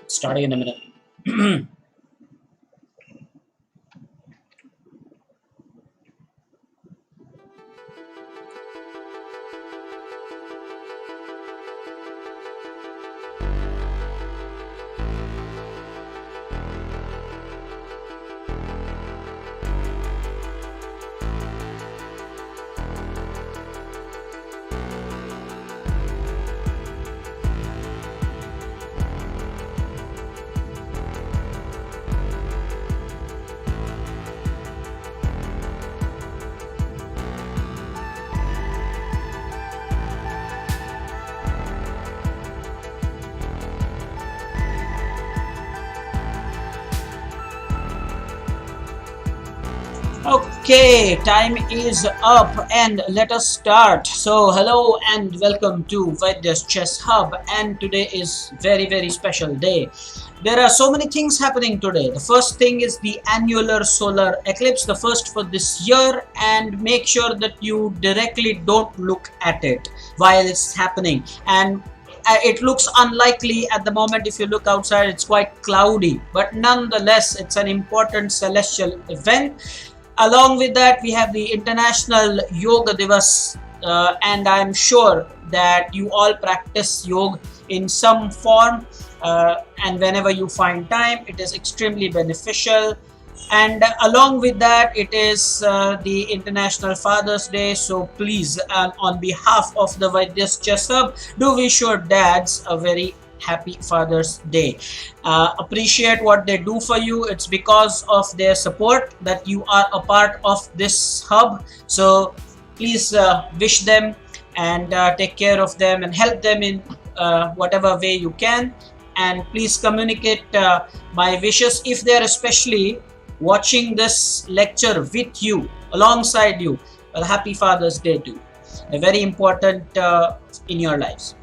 Starting in a minute. Okay, time is up and let us start. So, hello and welcome to Vaidya's Chess Hub, and today is very special day. There are so many things happening today. The first thing is the annular solar eclipse, the first for this year, and make sure that you directly don't look at it while it's happening. And it looks unlikely at the moment. If you look outside, it's quite cloudy, but nonetheless it's an important celestial event. Along with that, we have the International Yoga Divas, and I'm sure that you all practice yoga in some form, and whenever you find time, it is extremely beneficial. And along with that, it is the International Father's Day, so please, on behalf of the Vaidya's Chess Hub, do wish your dads a very happy Father's Day. Appreciate what they do for you. It's because of their support that you are a part of this hub, so please wish them and take care of them and help them in whatever way you can. And please communicate my wishes if they are especially watching this lecture with you, alongside you. Well, happy Father's Day too. Very important in your lives.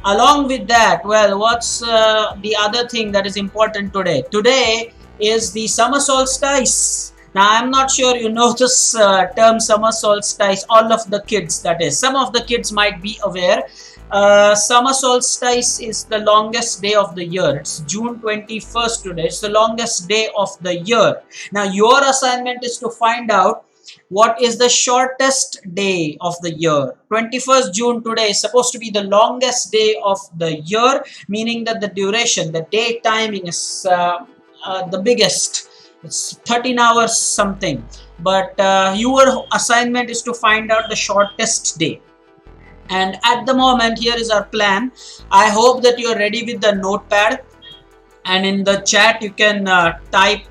Along with that, well, what's the other thing that is important today? Today is the summer solstice. Now, I'm not sure you know this term summer solstice, all of the kids, that is. Some of the kids might be aware Summer solstice is the longest day of the year. It's June 21st today. It's the longest day of the year. Now your assignment is to find out what is the shortest day of the year. 21st June today is supposed to be the longest day of the year, meaning that the duration, the day timing is the biggest. It's 13 hours something. But your assignment is to find out the shortest day. And at the moment, here is our plan. I hope that you are ready with the notepad, and in the chat you can type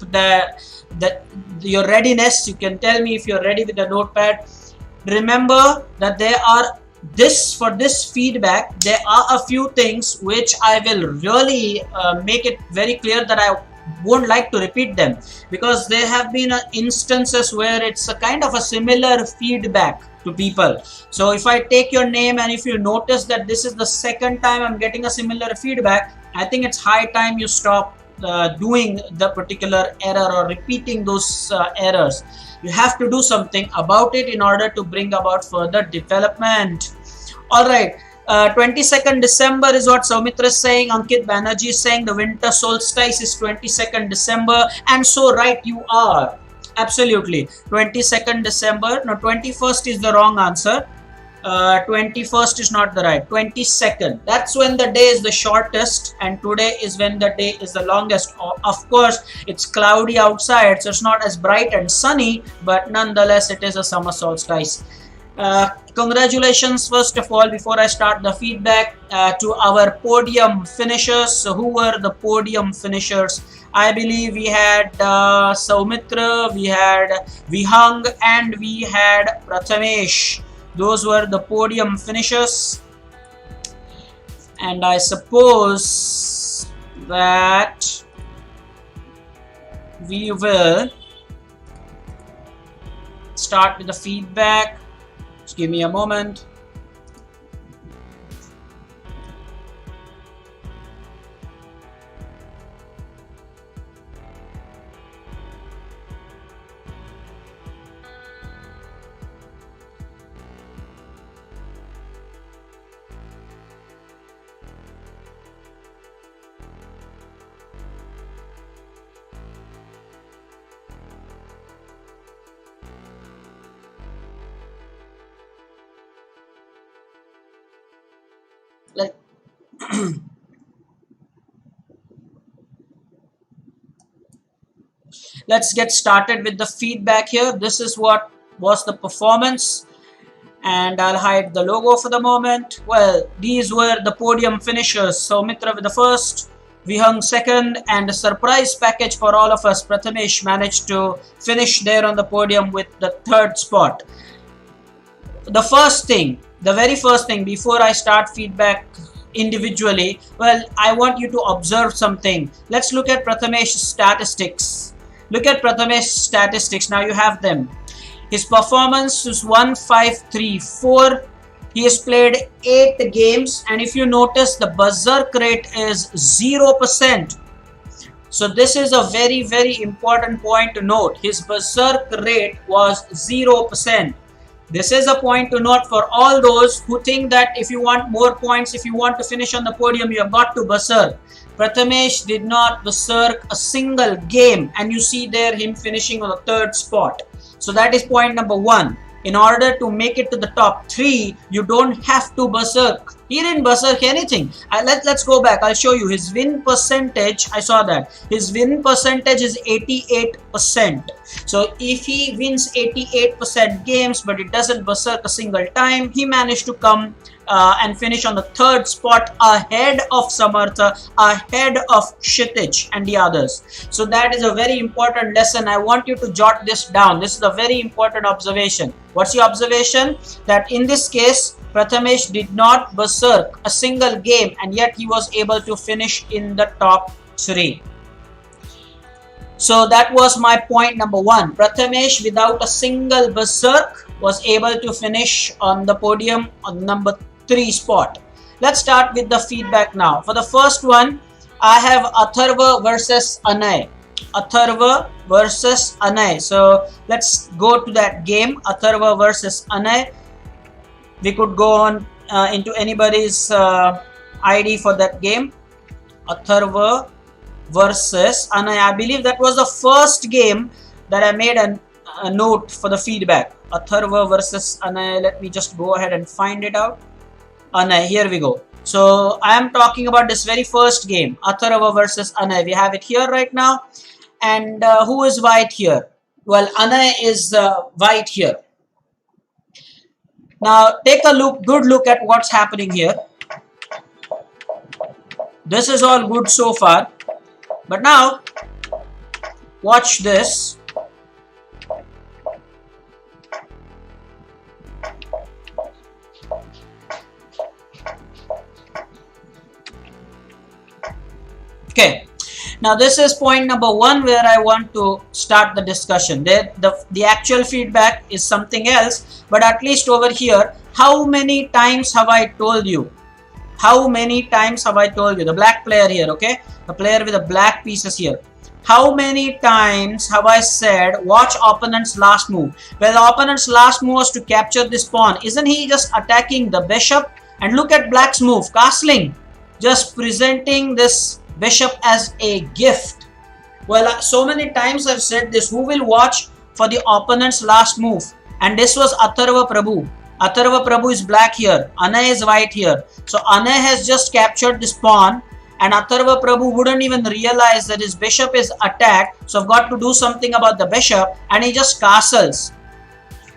your readiness. You can tell me if you're ready with the notepad. Remember that for this feedback, there are a few things which I will really make it very clear that I won't like to repeat them, because there have been instances where it's a kind of a similar feedback to people. So if I take your name and if you notice that this is the second time I'm getting a similar feedback, I think it's high time you stop doing the particular error or repeating those errors. You have to do something about it in order to bring about further development. All right. 22nd December is what Saumitra is saying. Ankit Banerjee is saying the winter solstice is 22nd December, and so right you are. Absolutely. 22nd December. No, 21st is the wrong answer. 21st is not the right. 22nd. That's when the day is the shortest, and today is when the day is the longest. Of course, it's cloudy outside, so it's not as bright and sunny, but nonetheless, it is a summer solstice. Congratulations, first of all, before I start the feedback, to our podium finishers. So who were the podium finishers? I believe we had Saumitra, we had Vihang, and we had Prathamesh. Those were the podium finishers. And I suppose that we will start with the feedback. Just give me a moment. Let's get started with the feedback here. This is what was the performance, and I'll hide the logo for the moment. Well, these were the podium finishers. So Mitra with the first, Vihang second, and a surprise package for all of us. Prathamesh managed to finish there on the podium with the third spot. The very first thing before I start feedback individually, well, I want you to observe something. Let's look at Prathamesh's statistics. Look at Prathamesh's statistics. Now you have them. His performance is 1534. He has played 8 games, and if you notice, the berserk rate is 0%. So this is a very, very important point to note. His berserk rate was 0%. This is a point to note for all those who think that if you want more points, if you want to finish on the podium, you have got to berserk. Prathamesh did not berserk a single game, and you see there him finishing on the third spot. So that is point number 1. In order to make it to the top 3, you don't have to berserk. He didn't berserk anything. Let's go back. I'll show you his win percentage. I saw that his win percentage is 88%. So if he wins 88% games, but it doesn't berserk a single time, he managed to come and finish on the third spot, ahead of Samartha, ahead of Kshitij and the others. So that is a very important lesson. I want you to jot this down. This is a very important observation. What's the observation? That in this case, Prathamesh did not berserk a single game, and yet he was able to finish in the top 3. So that was my point number 1. Prathamesh, without a single berserk, was able to finish on the podium on number 3 spot. Let's start with the feedback now. For the first one, I have Atharva versus Anay. Atharva versus Anay. So let's go to that game. Atharva versus Anay. We could go on into anybody's ID for that game. Atharva versus Anay. I believe that was the first game that I made a note for the feedback. Atharva versus Anay. Let me just go ahead and find it out. Anay, here we go. So I am talking about this very first game, Atharva versus Anay. We have it here right now. And who is white here? Well, Anay is white here. Now take a good look at what's happening here. This is all good so far. But now, watch this. Okay, now this is point number 1 where I want to start the discussion. The actual feedback is something else, but at least over here, how many times have I told you? How many times have I told you? The black player here, okay? The player with the black pieces here. How many times have I said, watch opponent's last move? Well, the opponent's last move was to capture this pawn. Isn't he just attacking the bishop? And look at black's move, castling. Just presenting this bishop as a gift. Well, so many times I've said this. Who will watch for the opponent's last move? And this was Atharva Prabhu. Atharva Prabhu is black here. Anay is white here. So Anay has just captured this pawn. And Atharva Prabhu wouldn't even realize that his bishop is attacked. So I've got to do something about the bishop. And he just castles.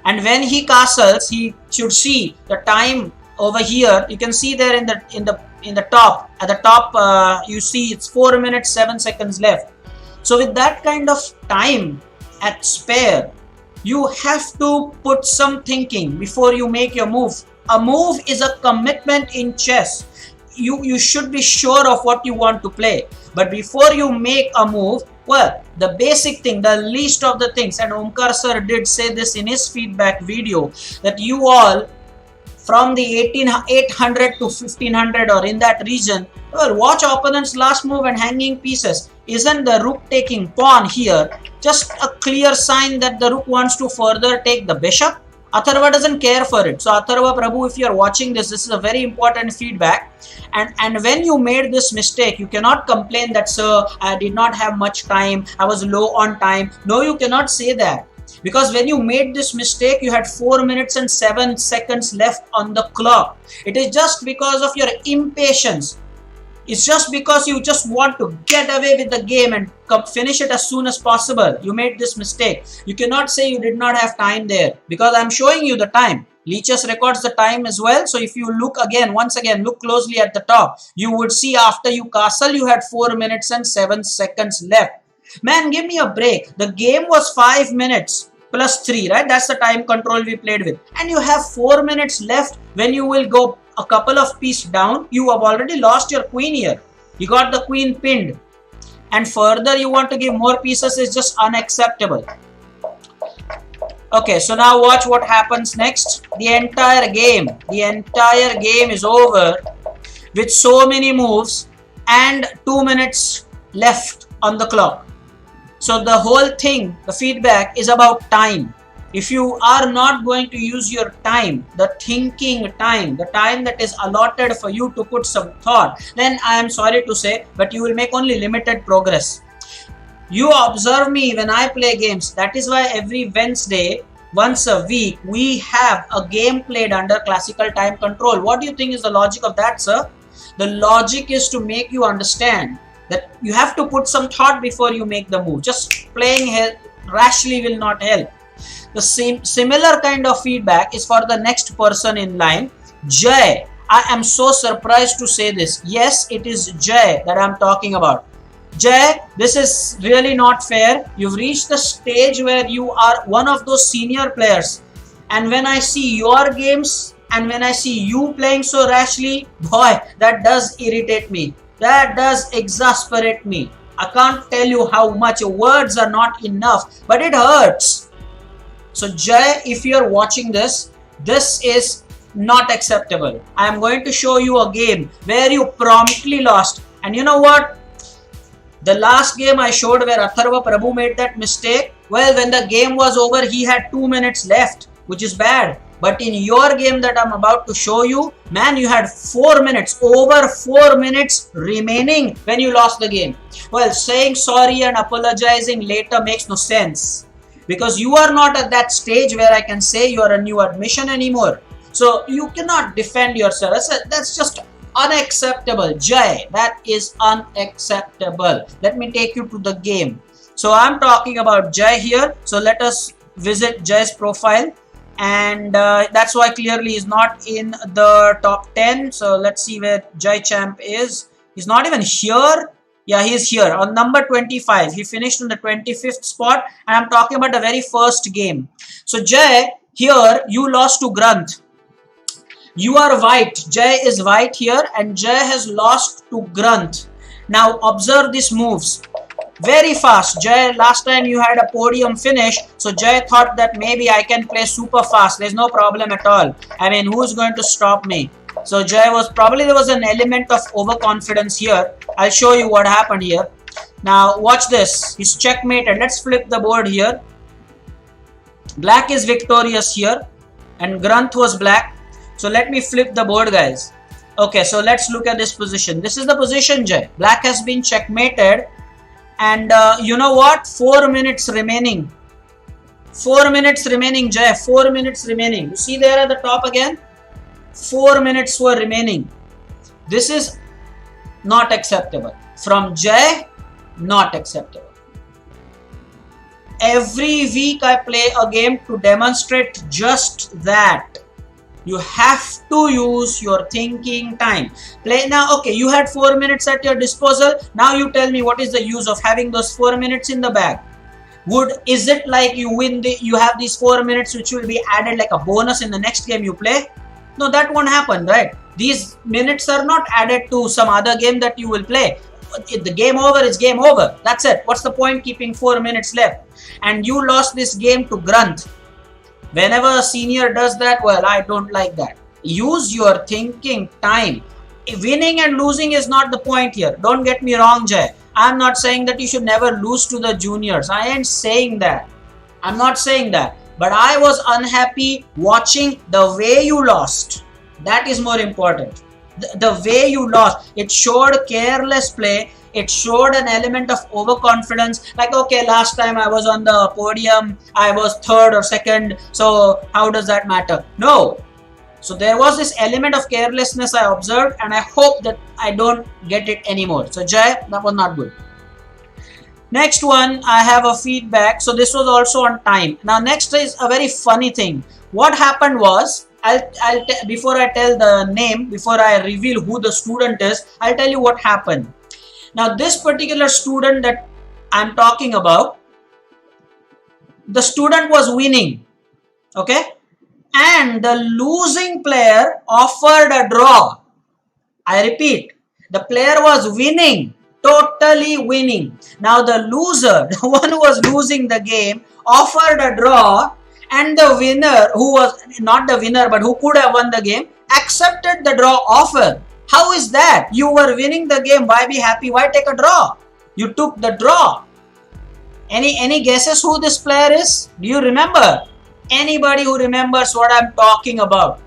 And when he castles, he should see the time over here. You can see there in the top. At the top, you see it's 4 minutes 7 seconds left. So with that kind of time at spare, you have to put some thinking before you make your move. A move is a commitment in chess. You should be sure of what you want to play. But before you make a move, well, the basic thing, the least of the things, and Omkar sir did say this in his feedback video, that you all from the 800 to 1500 or in that region, well, watch opponent's last move and hanging pieces. Isn't the rook taking pawn here just a clear sign that the rook wants to further take the bishop? Atharva doesn't care for it. So Atharva Prabhu, if you are watching this, this is a very important feedback. And when you made this mistake, you cannot complain that, sir, I did not have much time, I was low on time. No, you cannot say that. Because when you made this mistake, you had 4 minutes and 7 seconds left on the clock. It is just because of your impatience. It's just because you just want to get away with the game and finish it as soon as possible. You made this mistake. You cannot say you did not have time there, because I'm showing you the time. Lichess records the time as well. So if you look again, once again, look closely at the top, you would see after you castle, you had 4 minutes and 7 seconds left. Man, give me a break. The game was 5 minutes plus 3, right? That's the time control we played with. And you have 4 minutes left. When you will go a couple of pieces down, you have already lost your queen here. You got the queen pinned. And further you want to give more pieces is just unacceptable. Okay, so now watch what happens next. The entire game is over with so many moves and 2 minutes left on the clock. So the whole thing, the feedback is about time. If you are not going to use your time, the thinking time, the time that is allotted for you to put some thought, then I am sorry to say, but you will make only limited progress. You observe me when I play games. That is why every Wednesday, once a week, we have a game played under classical time control. What do you think is the logic of that, sir? The logic is to make you understand that you have to put some thought before you make the move. Just playing rashly will not help. The similar kind of feedback is for the next person in line, Jay. I am so surprised to say this. Yes, it is Jay that I am talking about. Jay, this is really not fair. You've reached the stage where you are one of those senior players. And when I see your games and when I see you playing so rashly, boy, that does irritate me. That does exasperate me. I can't tell you how much. Your words are not enough, but it hurts. So Jay, if you are watching this, this is not acceptable. I am going to show you a game where you promptly lost. And you know what? The last game I showed where Atharva Prabhu made that mistake, well, when the game was over, he had 2 minutes left, which is bad. But in your game that I'm about to show you, man, you had 4 minutes, over 4 minutes remaining when you lost the game. Well, saying sorry and apologizing later makes no sense, because you are not at that stage where I can say you are a new admission anymore. So you cannot defend yourself. That's just unacceptable, Jay. That is unacceptable. Let me take you to the game. So I'm talking about Jay here. So let us visit Jay's profile. And that's why clearly he's not in the top 10. So let's see where Jai Champ is. He's not even here. Yeah, he's here on number 25. He finished in the 25th spot. And I'm talking about the very first game. So Jai, here you lost to Granth. You are white. Jai is white here, and Jai has lost to Granth. Now observe these moves. Very fast. Jai, last time you had a podium finish, so Jai thought that maybe I can play super fast. There's no problem at all. I mean, who's going to stop me? So Jai was probably, there was an element of overconfidence here. I'll show you what happened here. Now watch this. He's checkmated. Let's flip the board here. Black is victorious here, and Granth was black. So let me flip the board, guys. Okay, so let's look at this position. This is the position, Jai. Black has been checkmated. And you know what? 4 minutes remaining. 4 minutes remaining, Jai. 4 minutes remaining. You see there at the top again? 4 minutes were remaining. This is not acceptable. From Jai, not acceptable. Every week I play a game to demonstrate just that. You have to use your thinking time. Play now. Okay, you had 4 minutes at your disposal. Now you tell me, what is the use of having those 4 minutes in the bag? Is it like you win you have these 4 minutes which will be added like a bonus in the next game you play? No, that won't happen, right? These minutes are not added to some other game that you will play. If the game over is game over. That's it. What's the point keeping 4 minutes left? And you lost this game to Granth. Whenever a senior does that, well, I don't like that. Use your thinking time. Winning and losing is not the point here. Don't get me wrong, Jai. I'm not saying that you should never lose to the juniors. I ain't saying that. I'm not saying that. But I was unhappy watching the way you lost. That is more important. The way you lost. It showed careless play. It showed an element of overconfidence. Like, okay, last time I was on the podium, I was third or second. So how does that matter? No. So there was this element of carelessness I observed, and I hope that I don't get it anymore. So Jai, that was not good. Next one, I have a feedback. So this was also on time. Now next is a very funny thing. What happened was, before I tell the name, before I reveal who the student is, I'll tell you what happened. Now this particular student that I'm talking about, the student was winning, okay, and the losing player offered a draw. I repeat, the player was winning, totally winning. Now the loser, the one who was losing the game, offered a draw, and the winner, who was not the winner but who could have won the game, accepted the draw offer. How is that? You were winning the game. Why be happy? Why take a draw? You took the draw. Any guesses who this player is? Do you remember? Anybody who remembers what I'm talking about?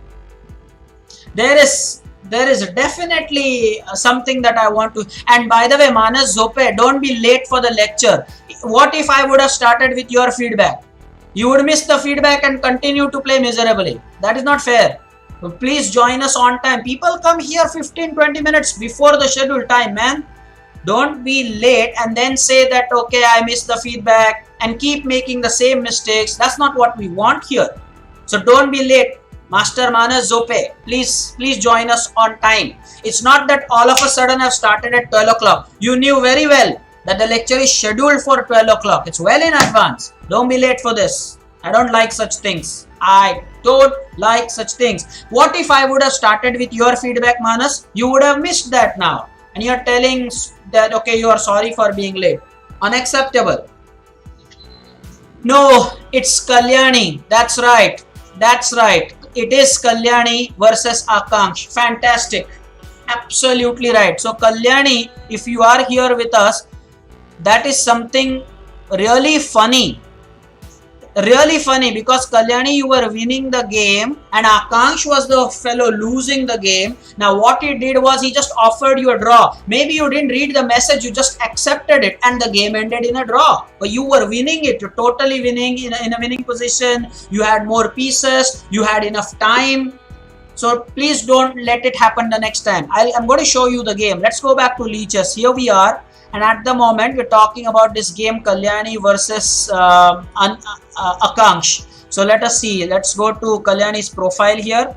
There is definitely something that I want to. And by the way, Manas Zope, don't be late for the lecture. What if I would have started with your feedback? You would miss the feedback and continue to play miserably. That is not fair. Please join us on time. People come here 15-20 minutes before the scheduled time, man. Don't be late and then say that, okay, I missed the feedback, and keep making the same mistakes. That's not what we want here. So don't be late. Master Manas Zope, please join us on time. It's not that all of a sudden I've started at 12 o'clock. You knew very well that the lecture is scheduled for 12 o'clock. It's well in advance. Don't be late for this. I don't like such things. I don't like such things. What if I would have started with your feedback, Manas? You would have missed that now. And you're telling that, okay, you are sorry for being late. Unacceptable. No, it's Kalyani. That's right. That's right. It is Kalyani versus Akanksh. Fantastic. Absolutely right. So Kalyani, if you are here with us, that is something really funny. really funny because Kalyani, you were winning the game and Akansh was the fellow losing the game. Now what he did was he just offered you a draw. Maybe you didn't read the message, you just accepted it and the game ended in a draw. But you were winning it, you're totally winning, in a winning position. You had more pieces, you had enough time. So please don't let it happen the next time. I'm going to show you the game. Let's go back to leeches. Here we are. And at the moment, we're talking about this game Kalyani versus Akansh. So let us see. Let's go to Kalyani's profile here.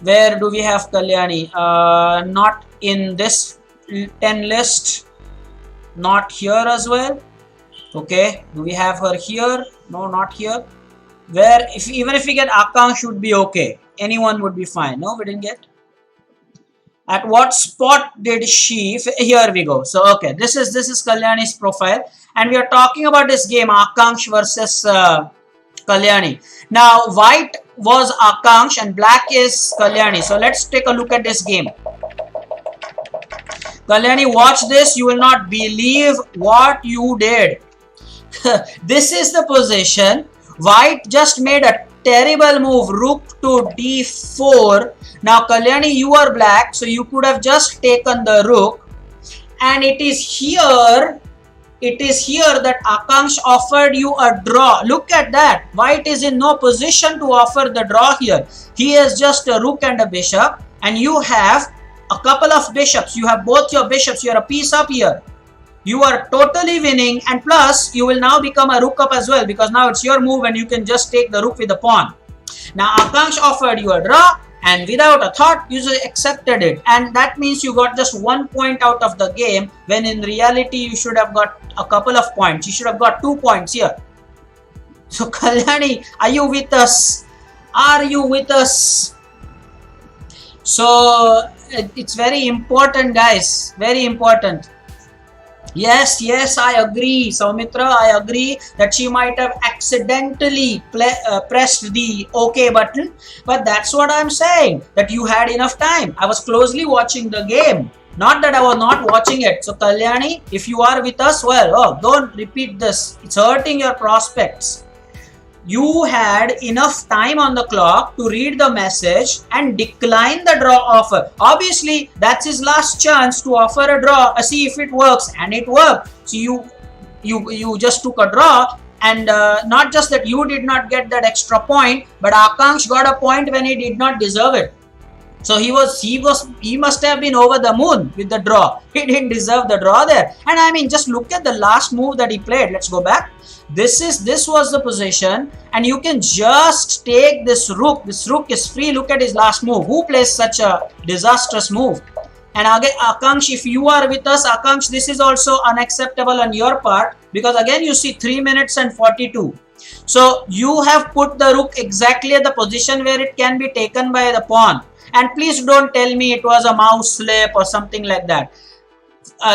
Where do we have Kalyani? Not in this 10 list. Not here as well. Okay. Do we have her here? No, not here. Where even if we get Akansh would be okay. Anyone would be fine. No, we didn't get. At what spot did she? Here we go. So okay, this is Kalyani's profile, and we are talking about this game Akansh versus Kalyani. Now white was Akansh and black is Kalyani. So let's take a look at this game. Kalyani, watch this. You will not believe what you did. This is the position. White just made a terrible move. Rook to d4. Now Kalyani, you are black, so you could have just taken the rook, and it is here that Akansh offered you a draw. Look at that. White is in no position to offer the draw here. He has just a rook and a bishop, and you have a couple of bishops. You have both your bishops. You are a piece up here. You are totally winning, and plus you will now become a rook up as well because now it's your move and you can just take the rook with the pawn. Now Akansh offered you a draw, and without a thought, you just accepted it. And that means you got just 1 point out of the game, when in reality, you should have got a couple of points. You should have got 2 points here. So Kalyani, are you with us? Are you with us? So it's very important, guys. Very important. Yes, I agree. Soumitra, I agree that she might have accidentally pressed the OK button. But that's what I'm saying, that you had enough time. I was closely watching the game. Not that I was not watching it. So Kalyani, if you are with us, well, don't repeat this. It's hurting your prospects. You had enough time on the clock to read the message and decline the draw offer. Obviously, that's his last chance to offer a draw. See if it works, and it worked. So you just took a draw, and not just that you did not get that extra point, but Akansh got a point when he did not deserve it. So he must have been over the moon with the draw. He didn't deserve the draw there. And I mean, just look at the last move that he played. Let's go back. This was the position, and you can just take this rook. This rook is free. Look at his last move. Who plays such a disastrous move? And again, Akansh, if you are with us, Akansh, this is also unacceptable on your part, because again you see 3 minutes and 42. So you have put the rook exactly at the position where it can be taken by the pawn. And please don't tell me it was a mouse slip or something like that.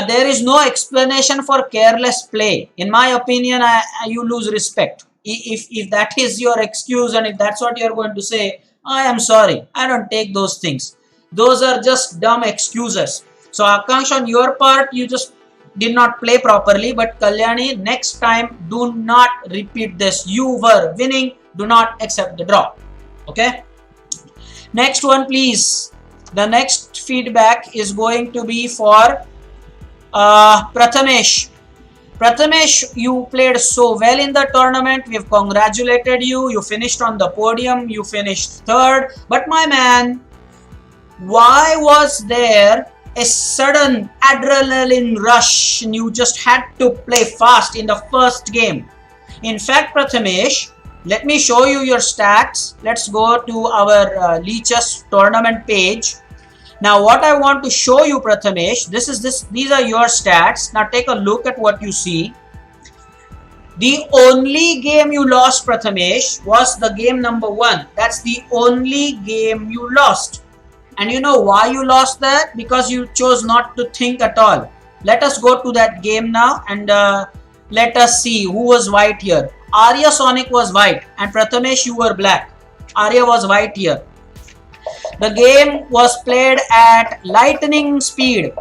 There is no explanation for careless play. In my opinion, you lose respect. If that is your excuse and if that's what you're going to say, I am sorry. I don't take those things. Those are just dumb excuses. So Akansh, on your part, you just did not play properly. But Kalyani, next time, do not repeat this. You were winning. Do not accept the draw. Okay? Next one, please. The next feedback is going to be for Prathamesh. Prathamesh, you played so well in the tournament. We've congratulated you. You finished on the podium. You finished third. But my man, why was there a sudden adrenaline rush and you just had to play fast in the first game? In fact, Prathamesh, let me show you your stats. Let's go to our Leeches tournament page. Now what I want to show you, Prathamesh, these are your stats. Now take a look at what you see. The only game you lost, Prathamesh, was the game number 1. That's the only game you lost. And you know why you lost that? Because you chose not to think at all. Let us go to that game now and let us see who was white here. Arya Sonic was white and Prathamesh, you were black. Arya was white here. The game was played at lightning speed.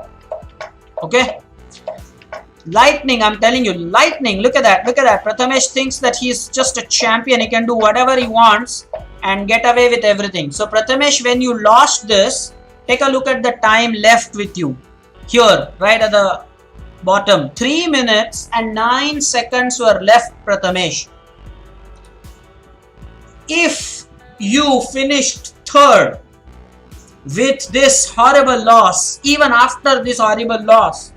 Okay. Lightning, I'm telling you, lightning. Look at that. Look at that. Prathamesh thinks that he's just a champion. He can do whatever he wants and get away with everything. So Prathamesh, when you lost this, take a look at the time left with you. Here, right at the bottom. 3 minutes and 9 seconds were left, Prathamesh. If you finished third with this horrible loss, even after this horrible loss,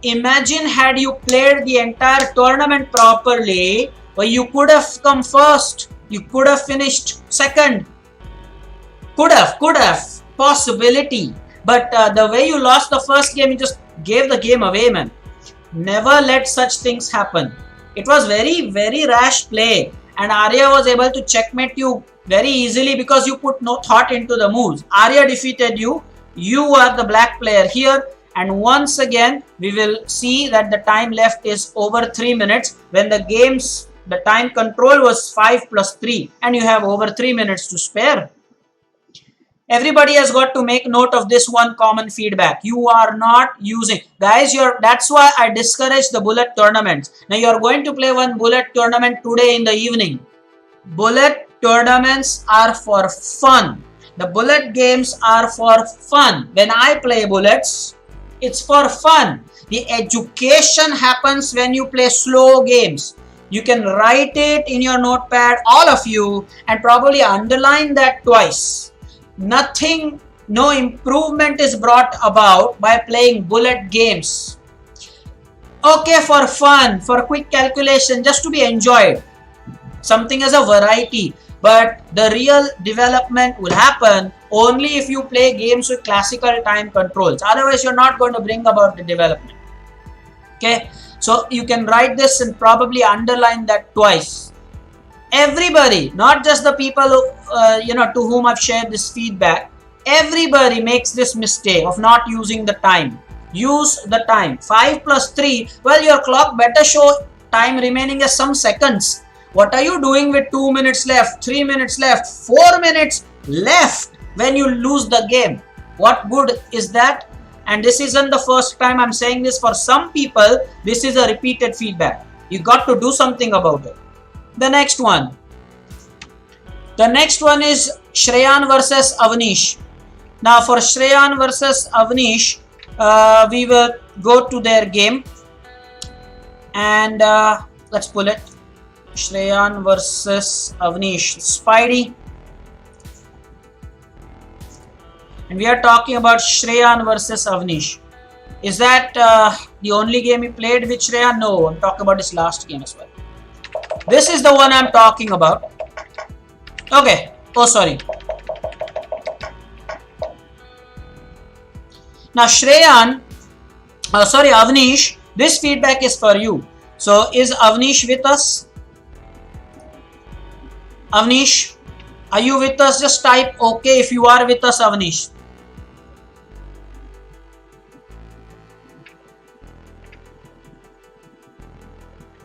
imagine had you played the entire tournament properly, well, you could have come first, you could have finished second, could have, possibility. But the way you lost the first game, you just gave the game away, man. Never let such things happen. It was very, very rash play, and Arya was able to checkmate you very easily because you put no thought into the moves. Arya defeated you. You are the black player here. And once again, we will see that the time left is over 3 minutes when the time control was 5 plus 3 and you have over 3 minutes to spare. Everybody has got to make note of this one common feedback. You are not using, guys, that's why I discourage the bullet tournaments. Now you are going to play one bullet tournament today in the evening. Bullet tournaments are for fun. The bullet games are for fun. When I play bullets, it's for fun. The education happens when you play slow games. You can write it in your notepad, all of you, and probably underline that twice. Nothing, no improvement is brought about by playing bullet games. Okay, for fun, for quick calculation, just to be enjoyed. Something as a variety. But the real development will happen only if you play games with classical time controls. Otherwise, you're not going to bring about the development. Okay, so you can write this and probably underline that twice. Everybody, not just the people to whom I've shared this feedback, everybody makes this mistake of not using the time. Use the time. 5 plus 3, well, your clock better show time remaining as some seconds. What are you doing with 2 minutes left, 3 minutes left, 4 minutes left when you lose the game? What good is that? And this isn't the first time I'm saying this. For some people, this is a repeated feedback. You got to do something about it. The next one. The next one is Shreyan versus Avnish. Now for Shreyan versus Avnish, we will go to their game. And let's pull it. Shreyan versus Avnish. Spidey. And we are talking about Shreyan versus Avnish. Is that the only game he played with Shreyan? No, I'm talking about his last game as well. This is the one I'm talking about. Okay. Oh, sorry. Now Shreyan, Avnish, this feedback is for you. So is Avnish with us? Avnish, are you with us? Just type okay if you are with us, Avnish.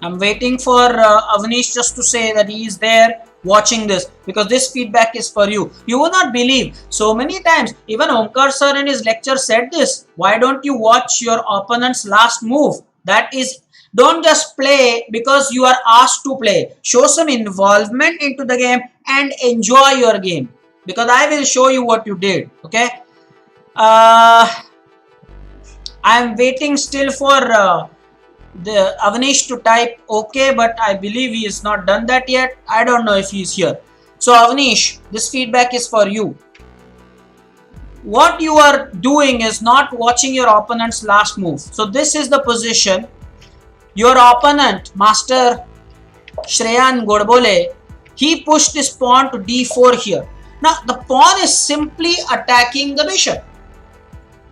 I'm waiting for Avnish just to say that he is there watching this, because this feedback is for you. You will not believe, so many times, even Omkar sir in his lecture said this, why don't you watch your opponent's last move? That is, don't just play because you are asked to play. Show some involvement into the game and enjoy your game, because I will show you what you did. Okay. I am waiting still for the Avnish to type okay, but I believe he is not done that yet. I don't know if he is here. So Avnish, this feedback is for you. What you are doing is not watching your opponent's last move. So this is the position. Your opponent, Master Shreyan Godbole, he pushed his pawn to d4 here. Now the pawn is simply attacking the bishop.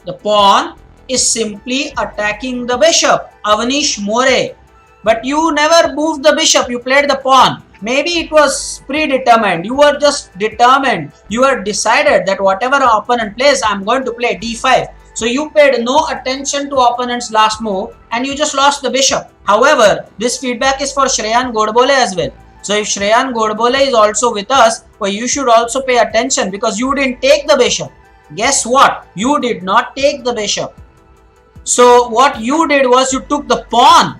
The pawn is simply attacking the bishop, Avnish More. But you never moved the bishop, you played the pawn. Maybe it was predetermined, you were just determined. You were decided that whatever opponent plays, I'm going to play d5. So you paid no attention to opponent's last move and you just lost the bishop. However, this feedback is for Shreyan Godbole as well. So if Shreyan Godbole is also with us, well, you should also pay attention because you didn't take the bishop. Guess what? You did not take the bishop. So what you did was you took the pawn.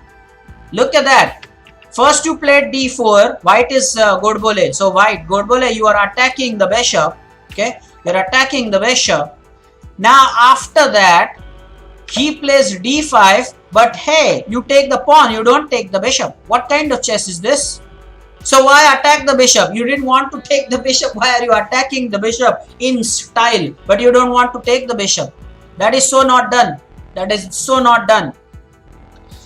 Look at that. First you played d4. White is Godbole. So white, Godbole, you are attacking the bishop. Okay, you're attacking the bishop. Now after that, he plays d5. But hey, you take the pawn. You don't take the bishop. What kind of chess is this? So why attack the bishop? You didn't want to take the bishop. Why are you attacking the bishop in style? But you don't want to take the bishop. That is so not done. That is so not done.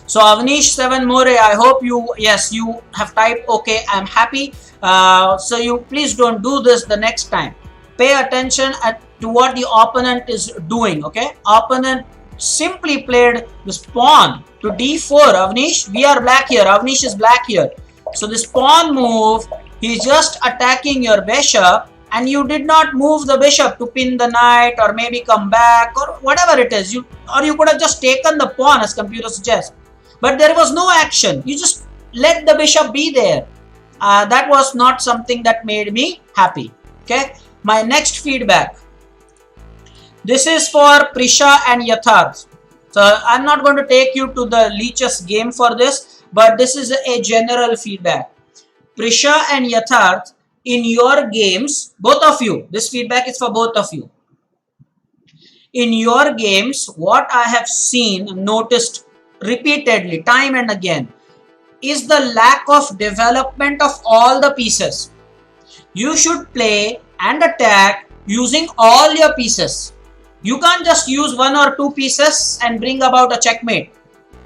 So Avnish 7 More, I hope you, yes, you have typed okay, I'm happy. So you please don't do this the next time. Pay attention to what the opponent is doing, okay? Opponent simply played this pawn to d4. Avnish, we are black here. Avnish is black here. So this pawn move, he's just attacking your bishop, and you did not move the bishop to pin the knight or maybe come back or whatever it is. You could have just taken the pawn, as computer suggests. But there was no action. You just let the bishop be there. That was not something that made me happy. Okay. My next feedback. This is for Prisha and Yatharth. So I'm not going to take you to the Leech's game for this, but this is a general feedback. Prisha and Yatharth, in your games, both of you, this feedback is for both of you. In your games, what I have seen, noticed repeatedly, time and again, is the lack of development of all the pieces. You should play and attack using all your pieces. You can't just use one or two pieces and bring about a checkmate.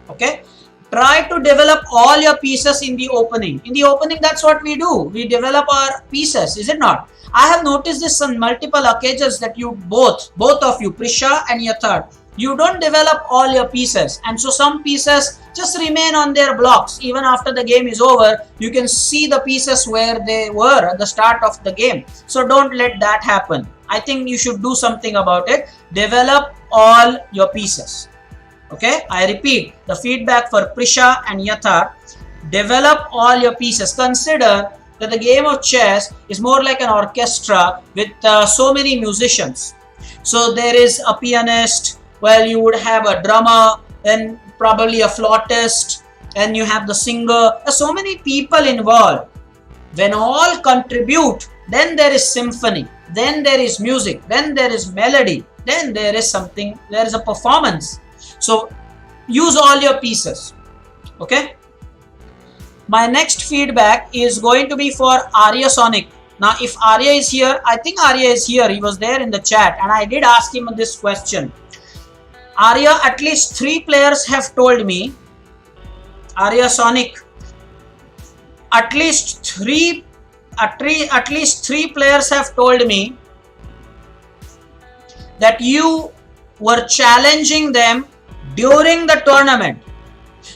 Okay? Try to develop all your pieces in the opening. In the opening, that's what we do. We develop our pieces, is it not? I have noticed this on multiple occasions that you both of you, Prisha and Yatharth, you don't develop all your pieces, and so some pieces just remain on their blocks. Even after the game is over, you can see the pieces where they were at the start of the game. So don't let that happen. I think you should do something about it. Develop all your pieces. Okay, I repeat, the feedback for Prisha and Yatharth, develop all your pieces. Consider that the game of chess is more like an orchestra with so many musicians. So there is a pianist, well, you would have a drummer, then probably a flautist, and you have the singer. There's so many people involved. When all contribute, then there is symphony, then there is music, then there is melody, then there is something, there is a performance. So use all your pieces. Okay. My next feedback is going to be for Arya Sonic. Now, if Arya is here, I think Arya is here. He was there in the chat, and I did ask him this question. Arya, at least 3 players have told me, Arya Sonic, at least three players have told me that you were challenging them during the tournament.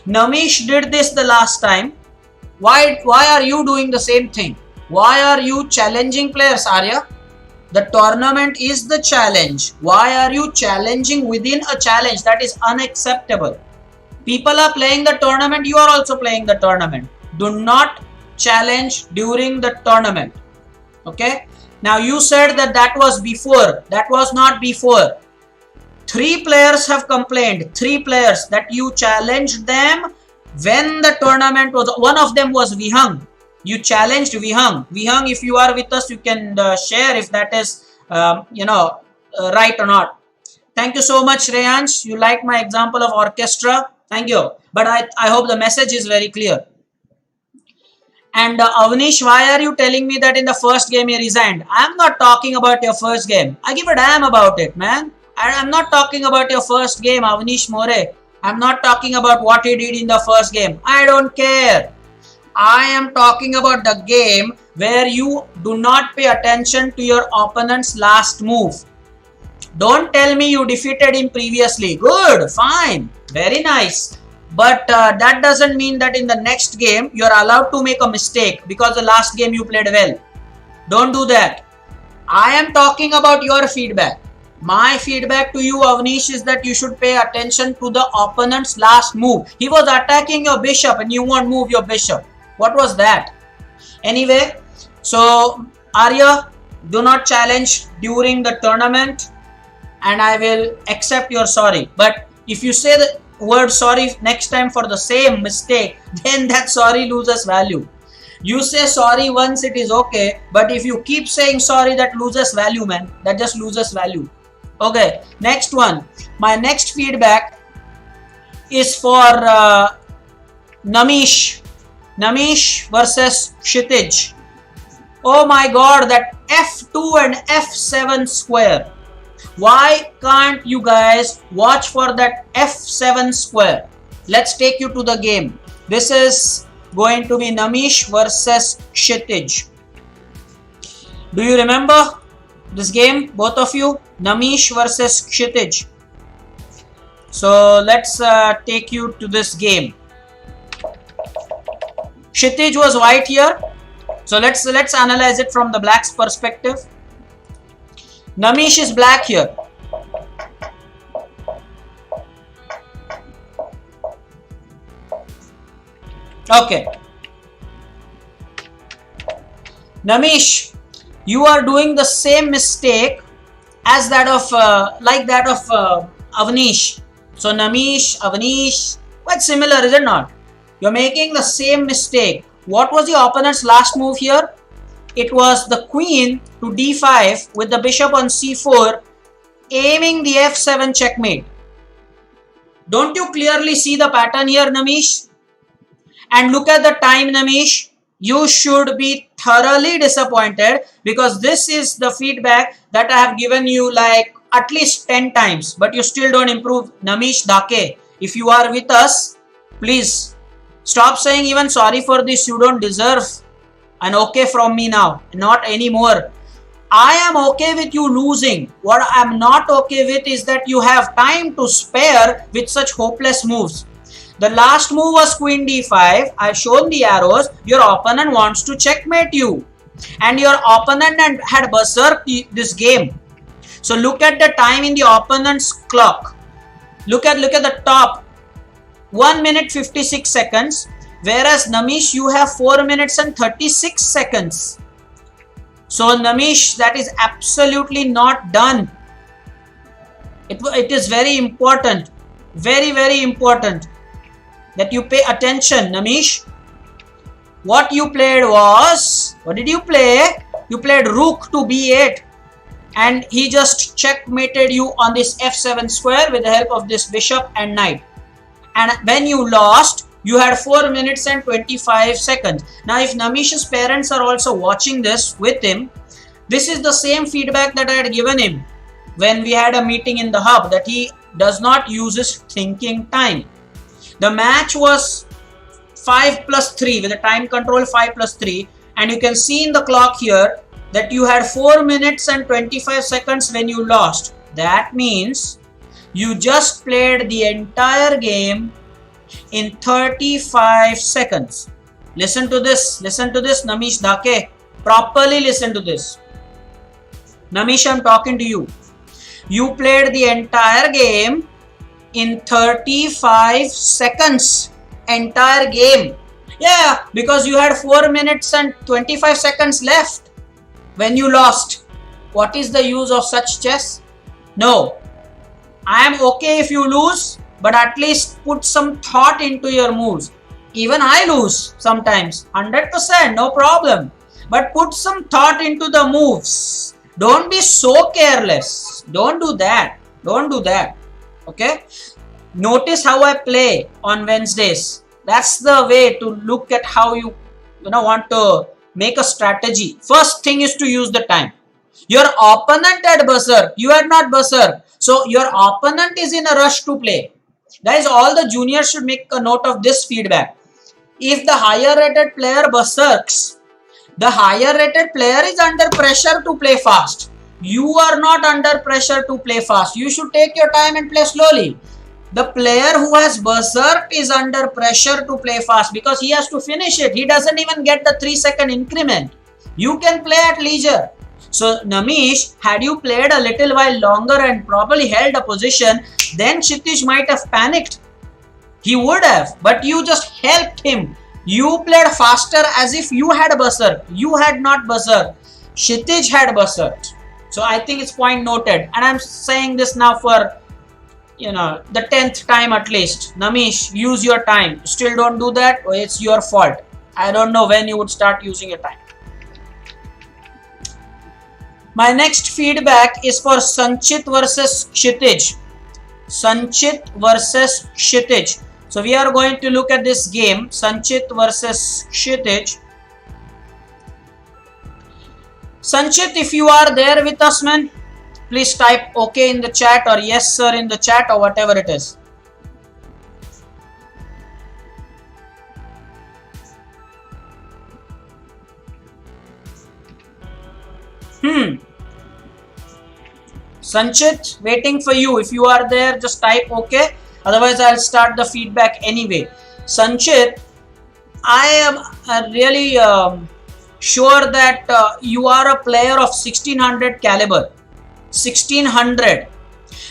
Namish did this the last time. Why are you doing the same thing? Why are you challenging players, Arya? The tournament is the challenge. Why are you challenging within a challenge? That is unacceptable. People are playing the tournament. You are also playing the tournament. Do not challenge during the tournament. Okay. Now you said that was before. That was not before. 3 players have complained. 3 players that you challenged them when the tournament was. One of them was Vihang. You challenged Vihang. Vihang, if you are with us, you can share if that is, right or not. Thank you so much, Reyansh. You like my example of orchestra. Thank you. But I hope the message is very clear. And Avnish, why are you telling me that in the first game you resigned? I'm not talking about your first game. I give a damn about it, man. I'm not talking about your first game, Avnish More. I'm not talking about what you did in the first game. I don't care. I am talking about the game where you do not pay attention to your opponent's last move. Don't tell me you defeated him previously. Good, fine, very nice. But that doesn't mean that in the next game you are allowed to make a mistake because the last game you played well. Don't do that. I am talking about your feedback. My feedback to you, Avnish, is that you should pay attention to the opponent's last move. He was attacking your bishop and you won't move your bishop. What was that? Anyway, so Arya, do not challenge during the tournament and I will accept your sorry. But If you say the word sorry next time for the same mistake, then that sorry loses value. You say sorry once, it is okay, but if you keep saying sorry, that loses value, man. That just loses value. Okay, next one. My next feedback is for Namish. Namish versus Kshitij. Oh my god, that F2 and F7 square. Why can't you guys watch for that F7 square? Let's take you to the game. This is going to be Namish versus Kshitij. Do you remember this game, both of you? Namish versus Kshitij. So let's take you to this game. Kshitij was white here. So let's analyze it from the black's perspective. Namish is black here. Okay. Namish, you are doing the same mistake as that of Avnish. So Namish, Avnish, quite similar, is it not? You're making the same mistake. What was the opponent's last move here? It was the queen to d5 with the bishop on c4, aiming the f7 checkmate. Don't you clearly see the pattern here, Namish? And look at the time, Namish. You should be thoroughly disappointed because this is the feedback that I have given you like at least 10 times, but you still don't improve. Namish Dake, if you are with us, please stop saying even sorry for this. You don't deserve an okay from me now, not anymore. I am okay with you losing. What I am not okay with is that you have time to spare with such hopeless moves. The last move was queen d5. I've shown the arrows. Your opponent wants to checkmate you. And your opponent had berserked this game. So look at the time in the opponent's clock. Look at the top. 1 minute 56 seconds. Whereas Namish, you have 4 minutes and 36 seconds. So Namish, that is absolutely not done. It is very important. Very, very important that you pay attention, Namish. What you played was, what did you play? You played rook to b8 and he just checkmated you on this f7 square with the help of this bishop and knight. And when you lost, you had 4 minutes and 25 seconds. Now, if Namish's parents are also watching this with him, this is the same feedback that I had given him when we had a meeting in the hub, that he does not use his thinking time. The match was 5 plus 3 with a time control 5 plus 3, and you can see in the clock here that you had 4 minutes and 25 seconds when you lost. That means you just played the entire game in 35 seconds. Listen to this, Namish Dake. Properly listen to this. Namish, I'm talking to you. You played the entire game in 35 seconds. Entire game. Yeah, because you had 4 minutes and 25 seconds left when you lost. What is the use of such chess? No. I am okay if you lose, but at least put some thought into your moves. Even I lose sometimes, 100%, no problem. But put some thought into the moves. Don't be so careless. Don't do that. Don't do that. Okay? Notice how I play on Wednesdays. That's the way to look at how you want to make a strategy. First thing is to use the time. Your opponent had berserk. You had not berserk. So your opponent is in a rush to play. Guys, all the juniors should make a note of this feedback. If the higher rated player berserks, the higher rated player is under pressure to play fast. You are not under pressure to play fast. You should take your time and play slowly. The player who has berserked is under pressure to play fast because he has to finish it. He doesn't even get the 3-second increment. You can play at leisure. So Namish, had you played a little while longer and probably held a position, then Kshitij might have panicked. He would have, but you just helped him. You played faster as if you had berserk. You had not berserk. Kshitij had berserk. So I think it's point noted. And I'm saying this now for the 10th time at least. Namish, use your time. Still don't do that? Oh, it's your fault. I don't know when you would start using your time. My next feedback is for Sanchit versus Kshitij. Sanchit versus Kshitij. So we are going to look at this game, Sanchit versus Kshitij. Sanchit, if you are there with us, man, please type OK in the chat or yes sir in the chat or whatever it is. Sanchit, waiting for you. If you are there, just type OK. Otherwise, I'll start the feedback anyway. Sanchit, I am really sure that you are a player of 1600 caliber. 1600.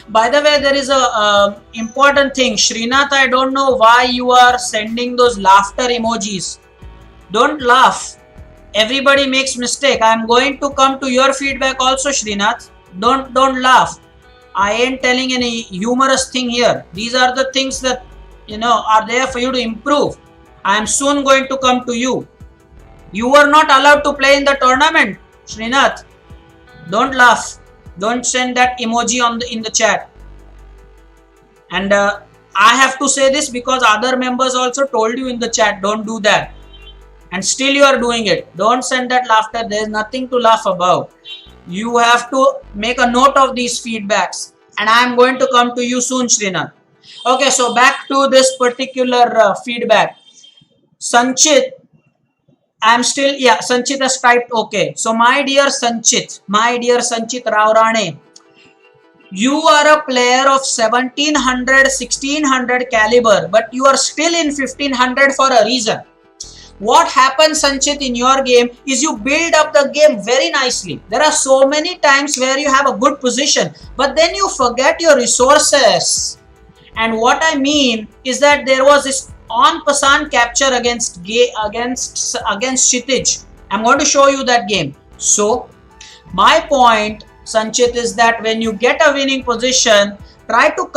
By the way, there is a important thing. Srinath, I don't know why you are sending those laughter emojis. Don't laugh. Everybody makes mistake. I am going to come to your feedback also, Srinath. Don't laugh. I ain't telling any humorous thing here. These are the things that are there for you to improve. I am soon going to come to you. You were not allowed to play in the tournament, Srinath. Don't laugh. Don't send that emoji in the chat. And I have to say this because other members also told you in the chat, don't do that. And still you are doing it. Don't send that laughter. There is nothing to laugh about. You have to make a note of these feedbacks. And I am going to come to you soon, Srinath. Okay, so back to this particular feedback. Sanchit, Sanchit has typed okay. So my dear Sanchit Raurane, you are a player of 1700, 1600 caliber, but you are still in 1500 for a reason. What happens, Sanchit, in your game is you build up the game very nicely. There are so many times where you have a good position, but then you forget your resources. And what I mean is that there was this en passant capture against Kshitij. I'm going to show you that game. So my point, Sanchit, is that when you get a winning position, try to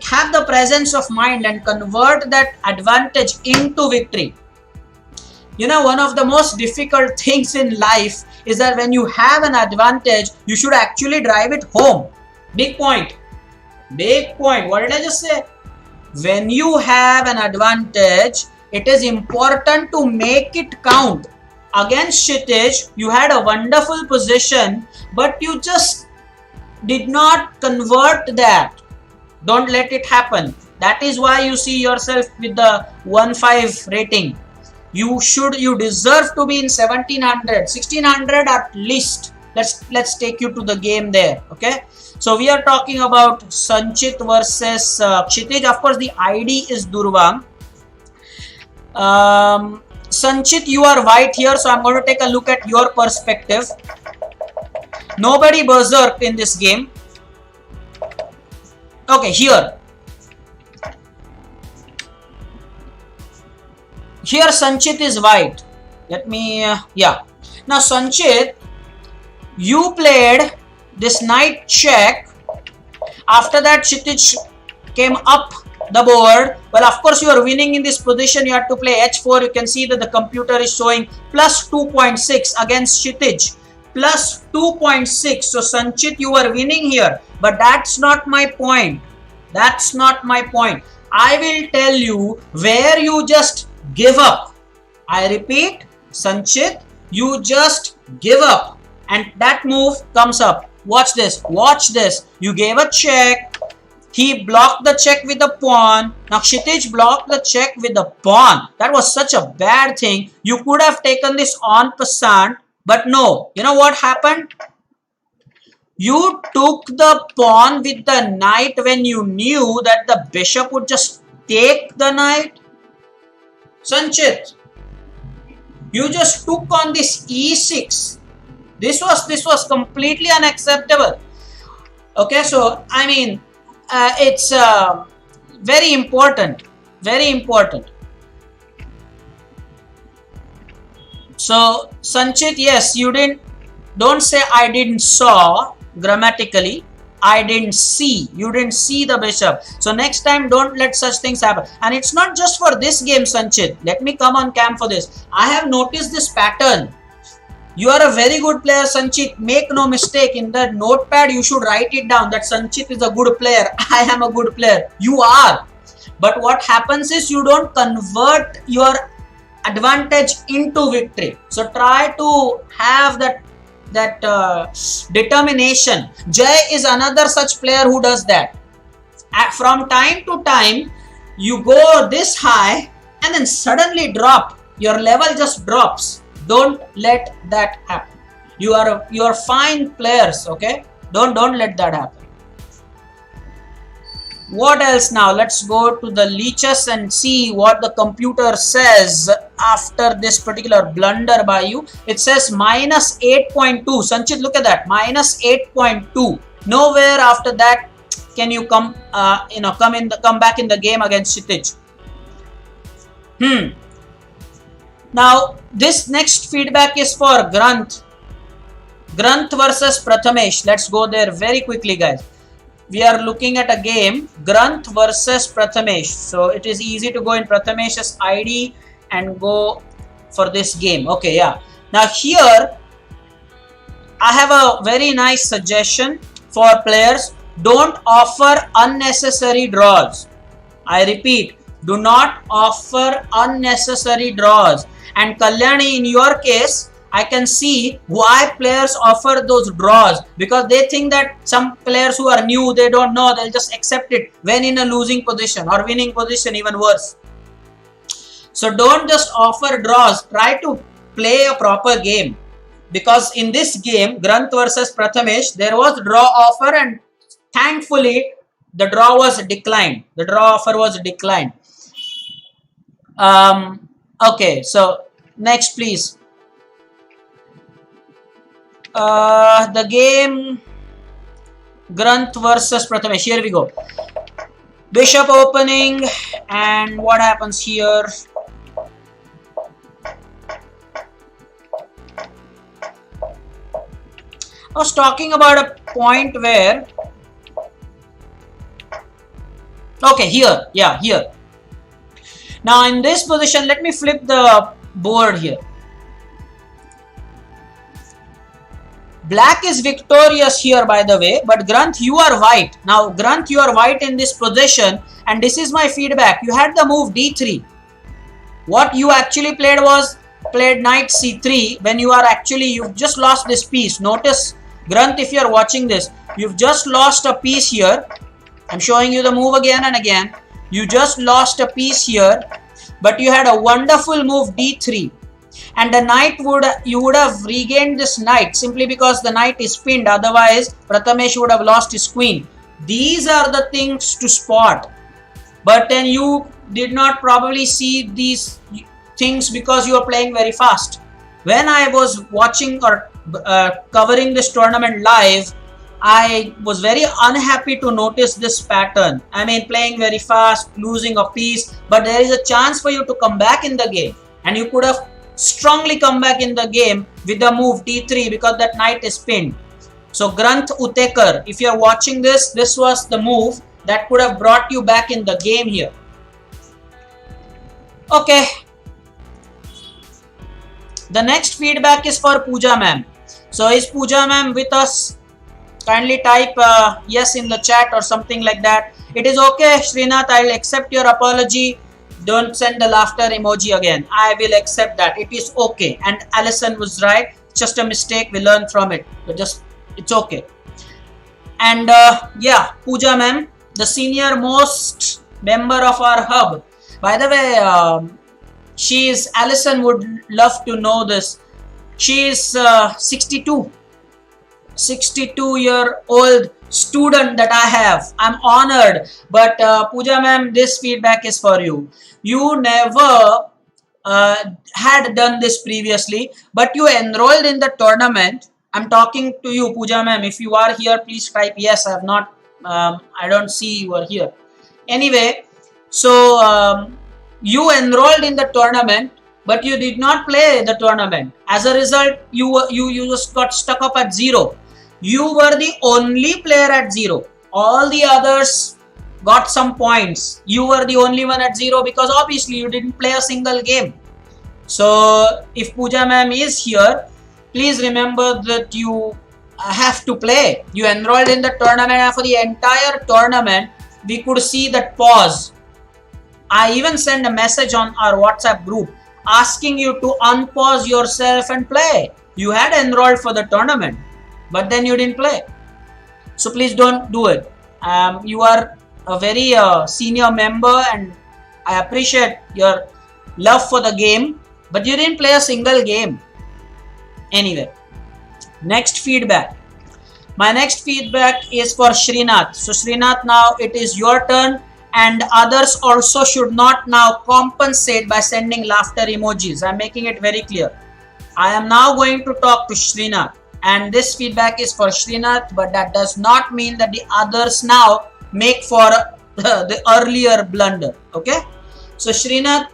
have the presence of mind and convert that advantage into victory. One of the most difficult things in life is that when you have an advantage, you should actually drive it home. Big point. What did I just say? When you have an advantage, it is important to make it count. Against Kshitij, you had a wonderful position, but you just did not convert that. Don't let it happen. That is why you see yourself with the 1.5 rating. You deserve to be in 1700, 1600 at least. Let's take you to the game there. Okay. So we are talking about Sanchit versus Kshitij. Of course, the ID is Durvang. Sanchit, you are white here, so I'm going to take a look at your perspective. Nobody berserked in this game. Okay, here Sanchit is white. Let me, Now Sanchit, you played this knight check. After that, Kshitij came up the board. Well, of course, you are winning in this position. You have to play h4. You can see that the computer is showing plus 2.6 against Kshitij. Plus 2.6. So, Sanchit, you are winning here. But that's not my point. That's not my point. I will tell you where you just give up. I repeat, Sanchit, you just give up. And that move comes up. Watch this. Watch this. You gave a check. He blocked the check with the pawn. Now Kshitij blocked the check with the pawn. That was such a bad thing. You could have taken this en passant, but no. You know what happened? You took the pawn with the knight when you knew that the bishop would just take the knight. Sanchit, you just took on this e6. This was completely unacceptable. Okay, so I mean, it's very important. Very important. So Sanchit, yes, you didn't. Don't say I didn't saw grammatically. I didn't see. You didn't see the bishop. So next time, don't let such things happen. And it's not just for this game, Sanchit. Let me come on cam for this. I have noticed this pattern. You are a very good player, Sanchit. Make no mistake. In the notepad, you should write it down that Sanchit is a good player. I am a good player. You are. But what happens is you don't convert your advantage into victory. So try to have that determination. Jay is another such player who does that. From time to time, you go this high and then suddenly drop. Your level just drops. Don't let that happen. You are fine players, okay? Don't let that happen. What else now? Let's go to the leeches and see what the computer says after this particular blunder by you. It says minus 8.2. Sanchit, look at that. Minus 8.2. Nowhere after that can you come back in the game against Kshitij. Now this next feedback is for Granth. Granth versus Prathamesh. Let's go there very quickly, guys. We are looking at a game, Granth versus Prathamesh. So it is easy to go in Prathamesh's ID and go for this game. Okay, yeah. Now here, I have a very nice suggestion for players. Don't offer unnecessary draws. I repeat, do not offer unnecessary draws. And Kalyani, in your case, I can see why players offer those draws, because they think that some players who are new, they don't know, they'll just accept it when in a losing position or winning position, even worse. So don't just offer draws, try to play a proper game, because in this game, Granth versus Prathamesh, there was draw offer and thankfully the draw was declined. The draw offer was declined. Okay, so next please. The game Granth versus Prathamesh. Here we go. Bishop opening, and what happens here? I was talking about a point where, okay, here, yeah, here. Now in this position, let me flip the board here. Black is victorious here, by the way, but Granth, you are white. Now, Granth, you are white in this position, and this is my feedback. You had the move d3. What you actually played was knight c3 when you've just lost this piece. Notice, Granth, if you are watching this, you've just lost a piece here. I'm showing you the move again and again. You just lost a piece here, but you had a wonderful move d3. And the knight you would have regained this knight simply because the knight is pinned. Otherwise, Prathamesh would have lost his queen. These are the things to spot. But then you did not probably see these things because you are playing very fast. When I was watching or covering this tournament live, I was very unhappy to notice this pattern. I mean, playing very fast, losing a piece, but there is a chance for you to come back in the game. And you could have strongly come back in the game with the move d3 because that knight is pinned. So Granth Utekar, if you are watching this, this was the move that could have brought you back in the game here. Okay. The next feedback is for Pooja ma'am. So is Pooja ma'am with us? Kindly type yes in the chat or something like that. It is okay, Srinath, I will accept your apology. Don't send the laughter emoji again. I will accept that. It is okay. And Alison was right. Just a mistake. We learn from it. But just, it's okay. And yeah, Pooja ma'am, the senior most member of our hub. By the way, Alison would love to know this. She is 62-year-old student that I have. I'm honored. But Pooja ma'am, this feedback is for you. You never had done this previously, but you enrolled in the tournament. I'm talking to you, Pooja ma'am. If you are here, please type yes. I have not. I don't see you are here. Anyway, so you enrolled in the tournament, but you did not play the tournament. As a result, you just got stuck up at 0. You were the only player at 0. All the others got some points. You were the only one at 0 because obviously you didn't play a single game. So if Pooja ma'am is here, please remember that you have to play. You enrolled in the tournament, and for the entire tournament we could see that pause. I even sent a message on our WhatsApp group asking you to unpause yourself and play. You had enrolled for the tournament, but then you didn't play. So please don't do it. You are a very senior member and I appreciate your love for the game, but you didn't play a single game. Anyway, next feedback. My next feedback is for Srinath. So Srinath, now it is your turn, and others also should not now compensate by sending laughter emojis. I'm making it very clear. I am now going to talk to Srinath, and this feedback is for Srinath, but that does not mean that the others now make for the earlier blunder. Okay, so Srinath,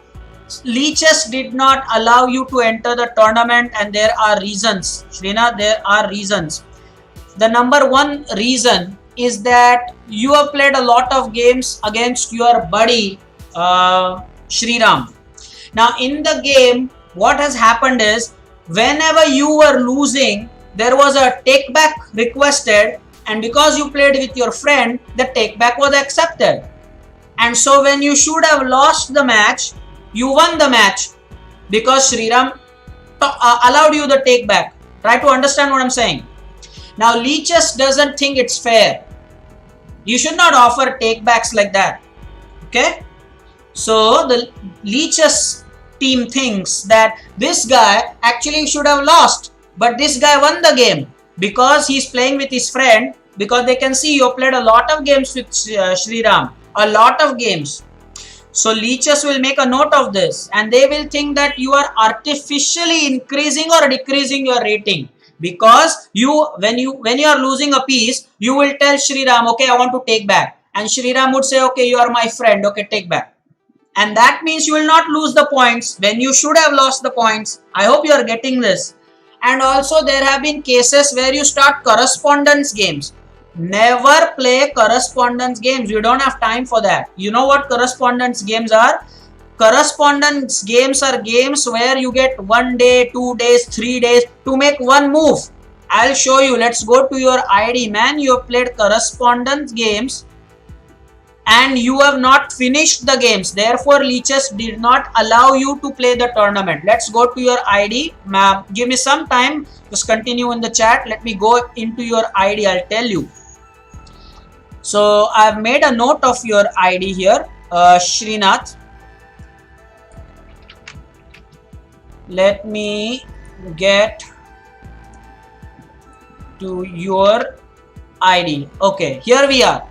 leeches did not allow you to enter the tournament, and there are reasons. Srinath, there are reasons. The number one reason is that you have played a lot of games against your buddy Shriram. Now in the game, what has happened is, whenever you were losing, there was a take back requested, and because you played with your friend, the take back was accepted. And so when you should have lost the match, you won the match because Shriram allowed you the take back. Try to understand what I'm saying. Now leeches doesn't think it's fair. You should not offer takebacks like that. Okay? So the leeches team thinks that this guy actually should have lost, but this guy won the game because he's playing with his friend, because they can see you played a lot of games with Shriram. A lot of games. So leeches will make a note of this, and they will think that you are artificially increasing or decreasing your rating. Because when you are losing a piece, you will tell Shriram, okay, I want to take back. And Shriram would say, okay, you are my friend, okay, take back. And that means you will not lose the points when you should have lost the points. I hope you are getting this. And also there have been cases where you start correspondence games. Never play correspondence games. You don't have time for that. You know what correspondence games are? Correspondence games are games where you get 1 day, 2 days, 3 days to make one move. I'll show you. Let's go to your ID. Man, you have played correspondence games and you have not finished the games. Therefore, leeches did not allow you to play the tournament. Let's go to your ID. Give me some time. Just continue in the chat. Let me go into your ID. I'll tell you. So, I've made a note of your ID here. Srinath. Let me get to your ID. Okay, here we are.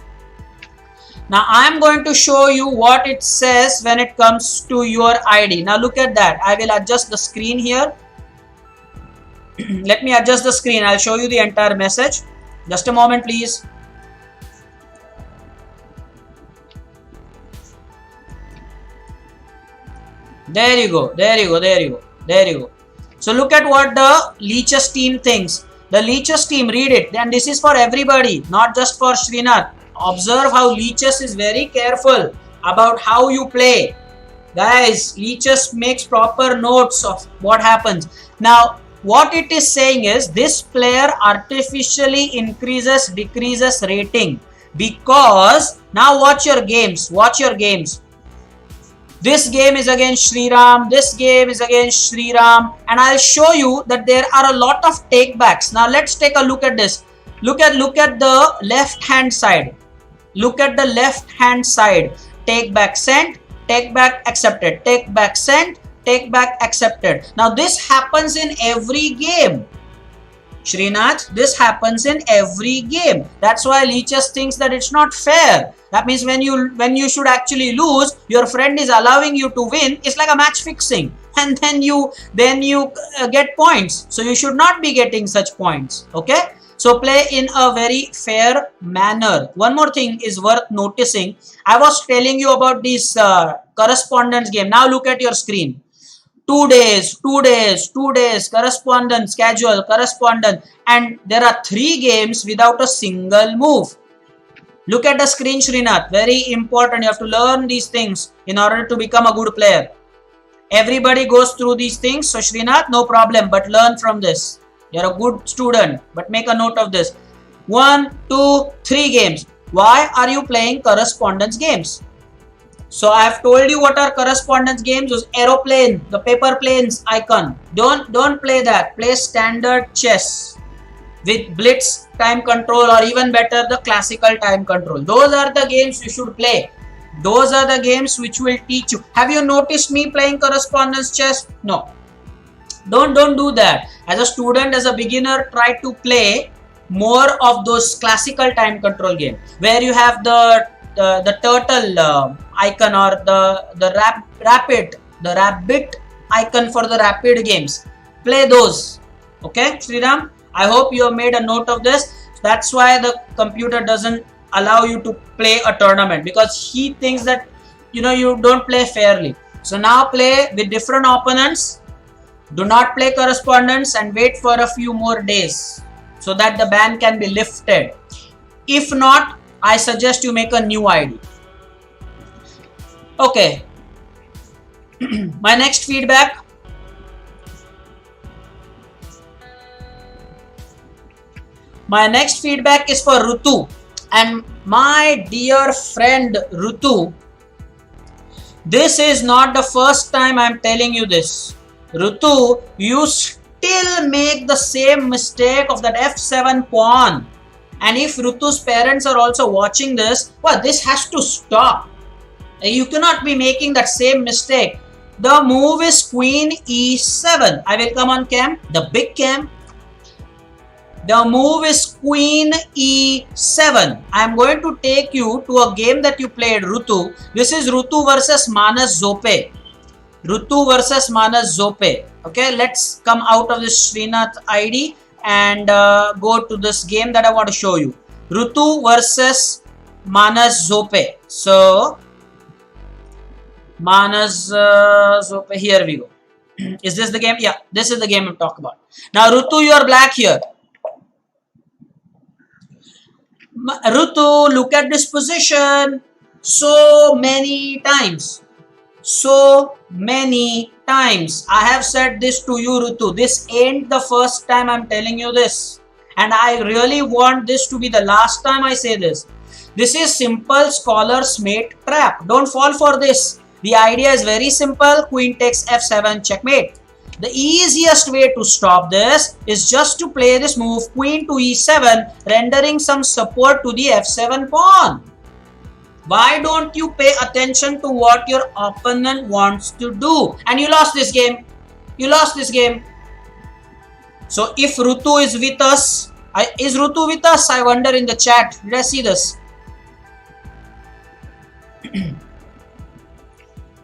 Now I am going to show you what it says when it comes to your ID. Now look at that. I will adjust the screen here. Let me adjust the screen. I'll show you the entire message. Just a moment, please. There you go. There you go. There you go. There you go. So look at what the leeches team thinks. The leeches team, read it. And this is for everybody, not just for Srinath. Observe how leeches is very careful about how you play. Guys, leeches makes proper notes of what happens. Now, what it is saying is this player artificially increases, decreases rating. Because, now watch your games. Watch your games. This game is against Shriram, this game is against Shriram, and I'll show you that there are a lot of takebacks. Now let's take a look at this. Look at the left hand side. Look at the left hand side. Take back sent, take back accepted, take back sent, take back accepted. Now this happens in every game. Srinath, this happens in every game. That's why leeches thinks that it's not fair. That means when you should actually lose, your friend is allowing you to win. It's like a match fixing, and then you get points. So you should not be getting such points. Okay. So play in a very fair manner. One more thing is worth noticing. I was telling you about this correspondence game. Now look at your screen. 2 days, 2 days, 2 days, correspondence, casual, correspondence, and there are 3 games without a single move. Look at the screen, Srinath. Very important. You have to learn these things in order to become a good player. Everybody goes through these things. So Srinath, no problem, but learn from this. You're a good student, but make a note of this. 1, 2, 3 games. Why are you playing correspondence games? So I have told you what are correspondence games. Those aeroplane, the paper planes icon. Don't play that. Play standard chess with blitz time control, or even better, the classical time control. Those are the games you should play. Those are the games which will teach you. Have you noticed me playing correspondence chess? No. Don't do that. As a student, as a beginner, try to play more of those classical time control game where you have the turtle icon, or the rabbit icon for the rapid games. Play those. Okay, Sriram? I hope you have made a note of this. That's why the computer doesn't allow you to play a tournament, because he thinks that you don't play fairly. So now play with different opponents. Do not play correspondence and wait for a few more days so that the ban can be lifted. If not, I suggest you make a new ID. Okay. My next feedback. My next feedback is for Rutu. And my dear friend Rutu, this is not the first time I am telling you this. Rutu, you still make the same mistake of that f7 pawn. And if Rutu's parents are also watching this, well, this has to stop. You cannot be making that same mistake. The move is queen e7. I will come on cam, the big cam. The move is queen e7. I am going to take you to a game that you played, Rutu. This is Rutu versus Manas Zope. Rutu versus Manas Zope. Okay, let's come out of this Srinath ID and go to this game that I want to show you. Rutu versus Manas Zope. So, Manas Zope, here we go. Is this the game? Yeah, this is the game I'm talking about. Now, Rutu, you are black here. Rutu, look at this position so many times. So many times. I have said this to you, Rutu. This ain't the first time I'm telling you this. And I really want this to be the last time I say this. This is simple scholar's mate trap. Don't fall for this. The idea is very simple. Queen takes f7, checkmate. The easiest way to stop this is just to play this move queen to e7, rendering some support to the f7 pawn. Why don't you pay attention to what your opponent wants to do? And you lost this game. You lost this game. So if Rutu is with us, is Rutu with us? I wonder in the chat. Did I see this?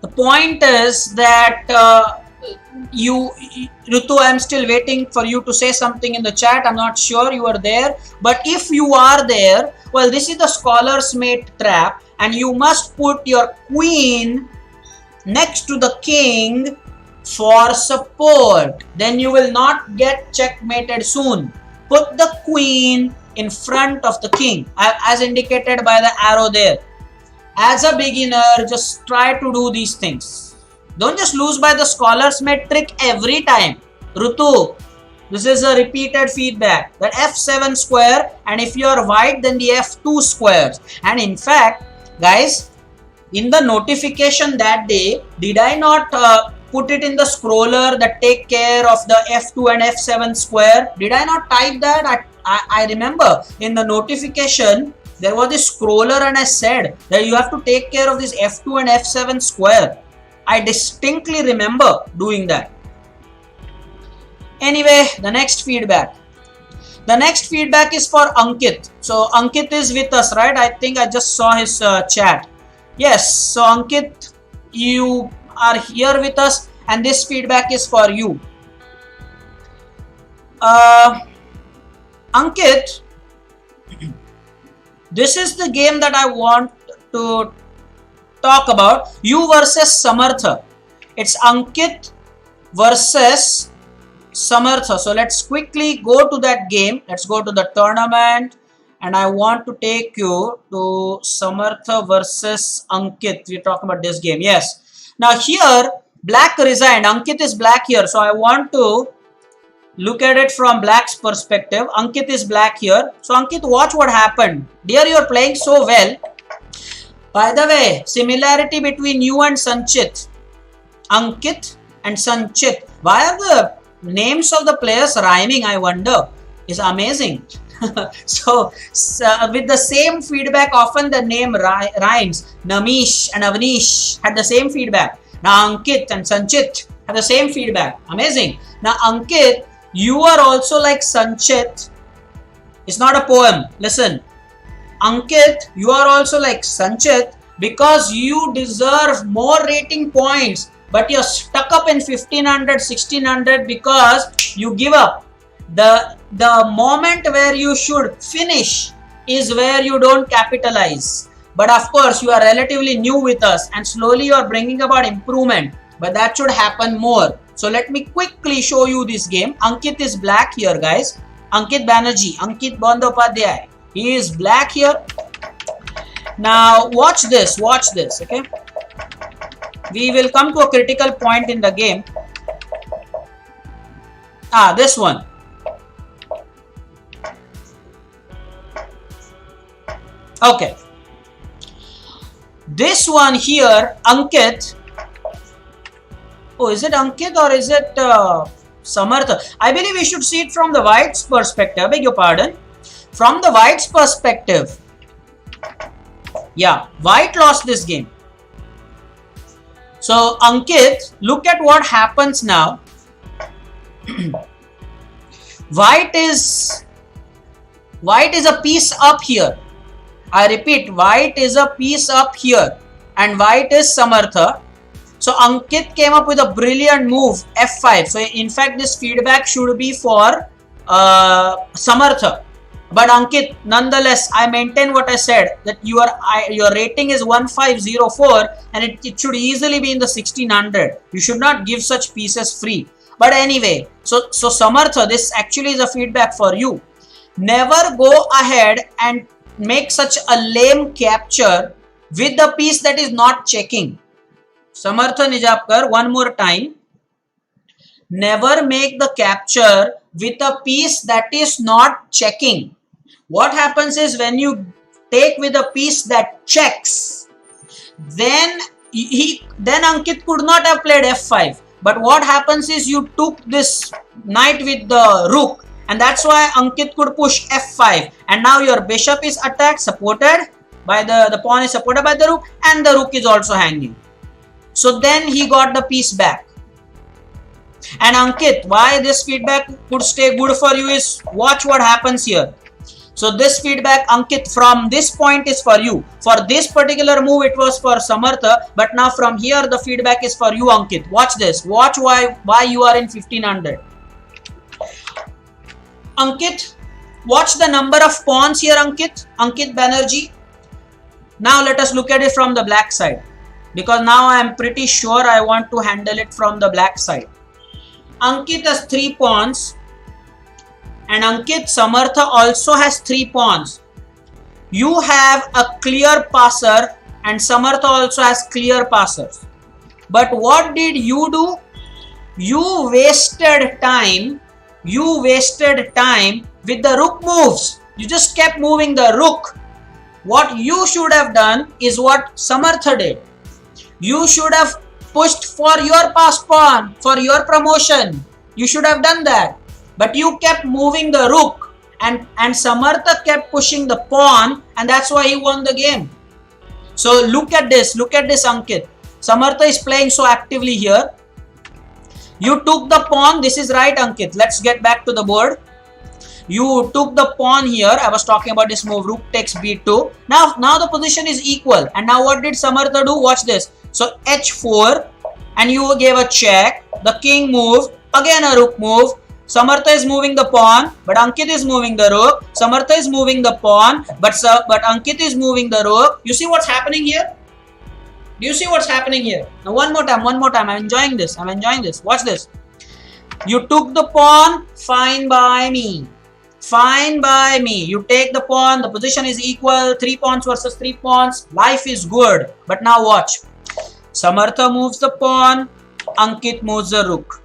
The point is that Rutu, I'm still waiting for you to say something in the chat. I'm not sure you are there. But if you are there, well, this is the scholar's mate trap. And you must put your queen next to the king for support. Then you will not get checkmated soon. Put the queen in front of the king, as indicated by the arrow there. As a beginner, just try to do these things. Don't just lose by the scholar's mate trick every time. Rutu, this is a repeated feedback. That f7 square, and if you are white, then the f2 squares. And in fact, guys, in the notification that day, did I not put it in the scroller that take care of the f2 and f7 square? Did I not type that? I remember in the notification there was this scroller and I said that you have to take care of this f2 and f7 square. I distinctly remember doing that. Anyway, the next feedback. The next feedback is for Ankit. So Ankit is with us, right? I think I just saw his chat. Yes, so Ankit, you are here with us and this feedback is for you. Ankit, this is the game that I want to talk about. You versus Samartha. It's Ankit versus Samartha. So let's quickly go to that game. Let's go to the tournament, and I want to take you to Samartha versus Ankit. We're talking about this game. Yes. Now here, black resigned. Ankit is black here. So I want to look at it from black's perspective. Ankit is black here. So Ankit, watch what happened. Dear, you're playing so well. By the way, similarity between you and Sanchit. Ankit and Sanchit. Why are the names of the players rhyming, I wonder? It's amazing. So with the same feedback, often the name rhymes. Namish and Avnish had the same feedback. Now Ankit and Sanchit have the same feedback. Amazing. Now Ankit, you are also like Sanchit. It's not a poem. Listen. Ankit, you are also like Sanchit because you deserve more rating points, but you're stuck up in 1500, 1600 because you give up. The moment where you should finish is where you don't capitalize. But of course, you are relatively new with us and slowly you are bringing about improvement. But that should happen more. So let me quickly show you this game. Ankit is black here, guys. Ankit Banerjee, Ankit Bandyopadhyay. He is black here. Now watch this, okay? We will come to a critical point in the game. This one. Okay. This one here, Ankit. Oh, is it Ankit or is it Samartha? I believe we should see it from the white's perspective. I beg your pardon. From the white's perspective, yeah, white lost this game. So Ankit, look at what happens now. White is a piece up here. I repeat, white is a piece up here and white is Samartha. So Ankit came up with a brilliant move, F5. So in fact, this feedback should be for Samartha. But Ankit, nonetheless, I maintain what I said, that your rating is 1504 and it should easily be in the 1600. You should not give such pieces free. But anyway, so Samartha, this actually is a feedback for you. Never go ahead and make such a lame capture with the piece that is not checking. Samartha Nijapkar, one more time. Never make the capture with a piece that is not checking. What happens is when you take with a piece that checks, then Ankit could not have played f5. But what happens is you took this knight with the rook, and that's why Ankit could push f5. And now your bishop is attacked, supported by the pawn is supported by the rook, and the rook is also hanging. So then he got the piece back. And Ankit, why this feedback could stay good for you is watch what happens here. So this feedback, Ankit, from this point is for you. For this particular move, it was for Samartha. But now from here, the feedback is for you, Ankit. Watch this. Watch why you are in 1500. Ankit, watch the number of pawns here, Ankit. Ankit Banerjee. Now let us look at it from the black side. Because now I am pretty sure I want to handle it from the black side. Ankit has 3 pawns. And Ankit, Samartha also has 3 pawns. You have a clear passer and Samartha also has clear passers. But what did you do? You wasted time. You wasted time with the rook moves. You just kept moving the rook. What you should have done is what Samartha did. You should have pushed for your passed pawn, for your promotion. You should have done that. But you kept moving the rook and Samartha kept pushing the pawn, and that's why he won the game. So look at this Ankit. Samartha is playing so actively here. You took the pawn, this is right Ankit. Let's get back to the board. You took the pawn here. I was talking about this move, rook takes b2. Now the position is equal. And now what did Samartha do? Watch this. So h4 and you gave a check. The king moved, again a rook move. Samartha is moving the pawn, but Ankit is moving the rook. Samartha is moving the pawn, but Ankit is moving the rook. You see what's happening here? Do you see what's happening here? Now one more time. I'm enjoying this. Watch this. You took the pawn, fine by me. Fine by me. You take the pawn, the position is equal, 3 pawns versus 3 pawns. Life is good. But now watch. Samartha moves the pawn, Ankit moves the rook.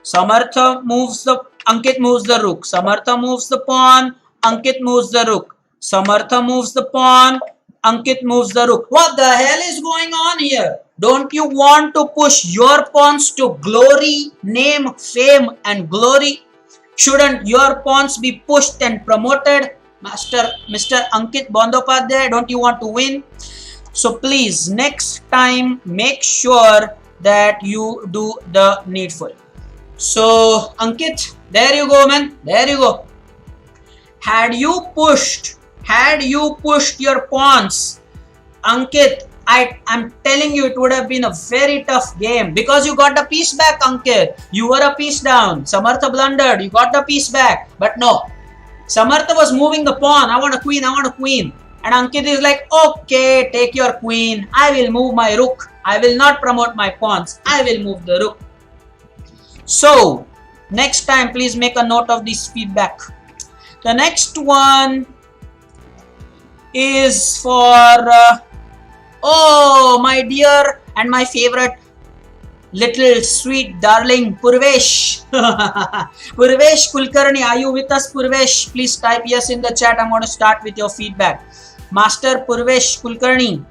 Samartha moves the Ankit moves the rook. Samartha moves the pawn, Ankit moves the rook. Samartha moves the pawn, Ankit moves the rook. What the hell is going on here? Don't you want to push your pawns to glory, name, fame and glory? Shouldn't your pawns be pushed and promoted? Mr. Ankit Bandopadhyay, don't you want to win? So please, next time, make sure that you do the needful. So Ankit, there you go, man. There you go. Had you pushed your pawns, Ankit, I'm telling you, it would have been a very tough game because you got the piece back, Ankit. You were a piece down. Samartha blundered. You got the piece back. But no. Samartha was moving the pawn. I want a queen. I want a queen. And Ankit is like, okay, take your queen. I will move my rook. I will not promote my pawns. I will move the rook. So, next time, please make a note of this feedback. The next one is for... oh, my dear and my favorite little sweet darling Purvesh. Purvesh Kulkarni, are you with us, Purvesh? Please type yes in the chat. I'm going to start with your feedback. Master Purvesh Kulkarni.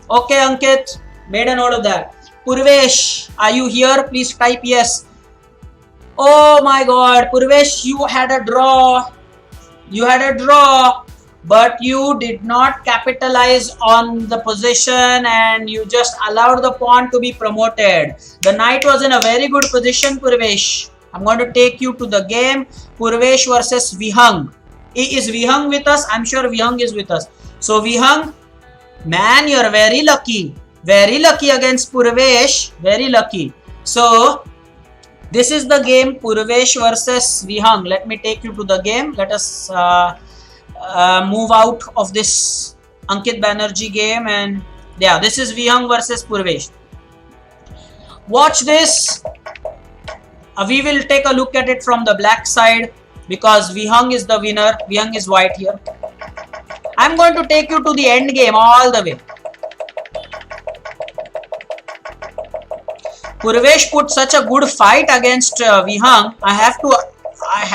Okay, Ankit, made a note of that. Purvesh, are you here? Please type yes. Oh my God, Purvesh, you had a draw. You had a draw. But you did not capitalize on the position and you just allowed the pawn to be promoted. The knight was in a very good position, Purvesh. I'm going to take you to the game. Purvesh versus Vihang. Is Vihang with us? I'm sure Vihang is with us. So Vihang, man, you're very lucky. Very lucky against Purvesh. Very lucky. So this is the game, Purvesh versus Vihang. Let me take you to the game. Let us... move out of this Ankit Banerjee game, and yeah, this is Vihang versus Purvesh. Watch this. We will take a look at it from the black side because Vihang is the winner. Vihang is white here. I'm going to take you to the end game all the way. Purvesh put such a good fight against Vihang. I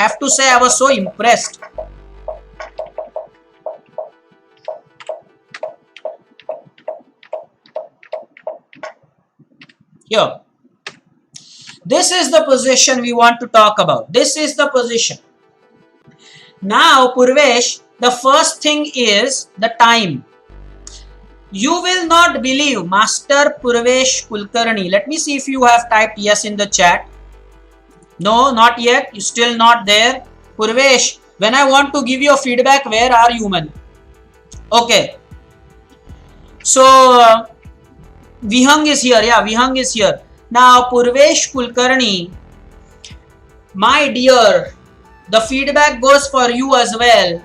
have to say I was so impressed. Here, this is the position we want to talk about. This is the position. Now, Purvesh, the first thing is the time. You will not believe, Master Purvesh Kulkarni. Let me see if you have typed yes in the chat. No, not yet. You're still not there. Purvesh, when I want to give you a feedback, where are you, man? Okay. So, Vihang is here. Yeah, Vihang is here. Now, Purvesh Kulkarni, my dear, the feedback goes for you as well.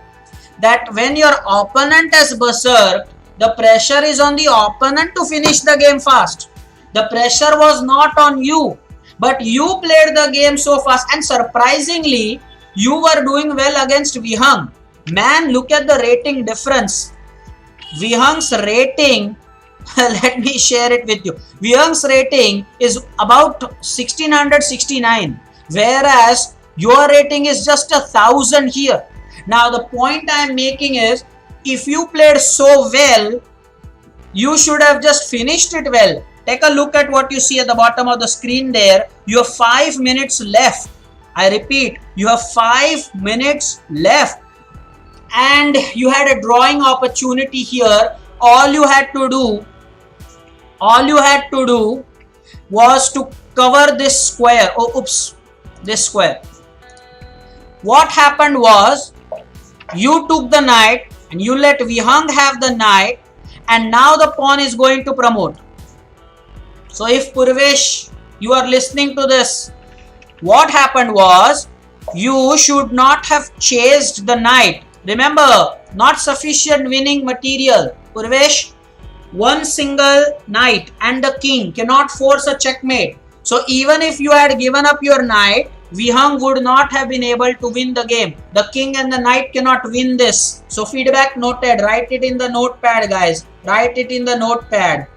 That when your opponent has berserked, the pressure is on the opponent to finish the game fast. The pressure was not on you. But you played the game so fast. And surprisingly, you were doing well against Vihang. Man, look at the rating difference. Vihang's rating... let me share it with you. Vihang's rating is about 1669, whereas your rating is just 1000 here. Now the point I am making is, if you played so well, you should have just finished it well. Take a look at what you see at the bottom of the screen there. You have 5 minutes left. I repeat, you have 5 minutes left. And you had a drawing opportunity here. All you had to do was to cover this square. Oh, oops, this square. What happened was, you took the knight and you let Vihang have the knight, and now the pawn is going to promote. So if Purvesh, you are listening to this, what happened was, you should not have chased the knight. Remember, not sufficient winning material. Purvesh, one single knight and the king cannot force a checkmate. So even if you had given up your knight, Vihang would not have been able to win the game. The king and the knight cannot win this. So feedback noted. Write it in the notepad, guys. Write it in the notepad.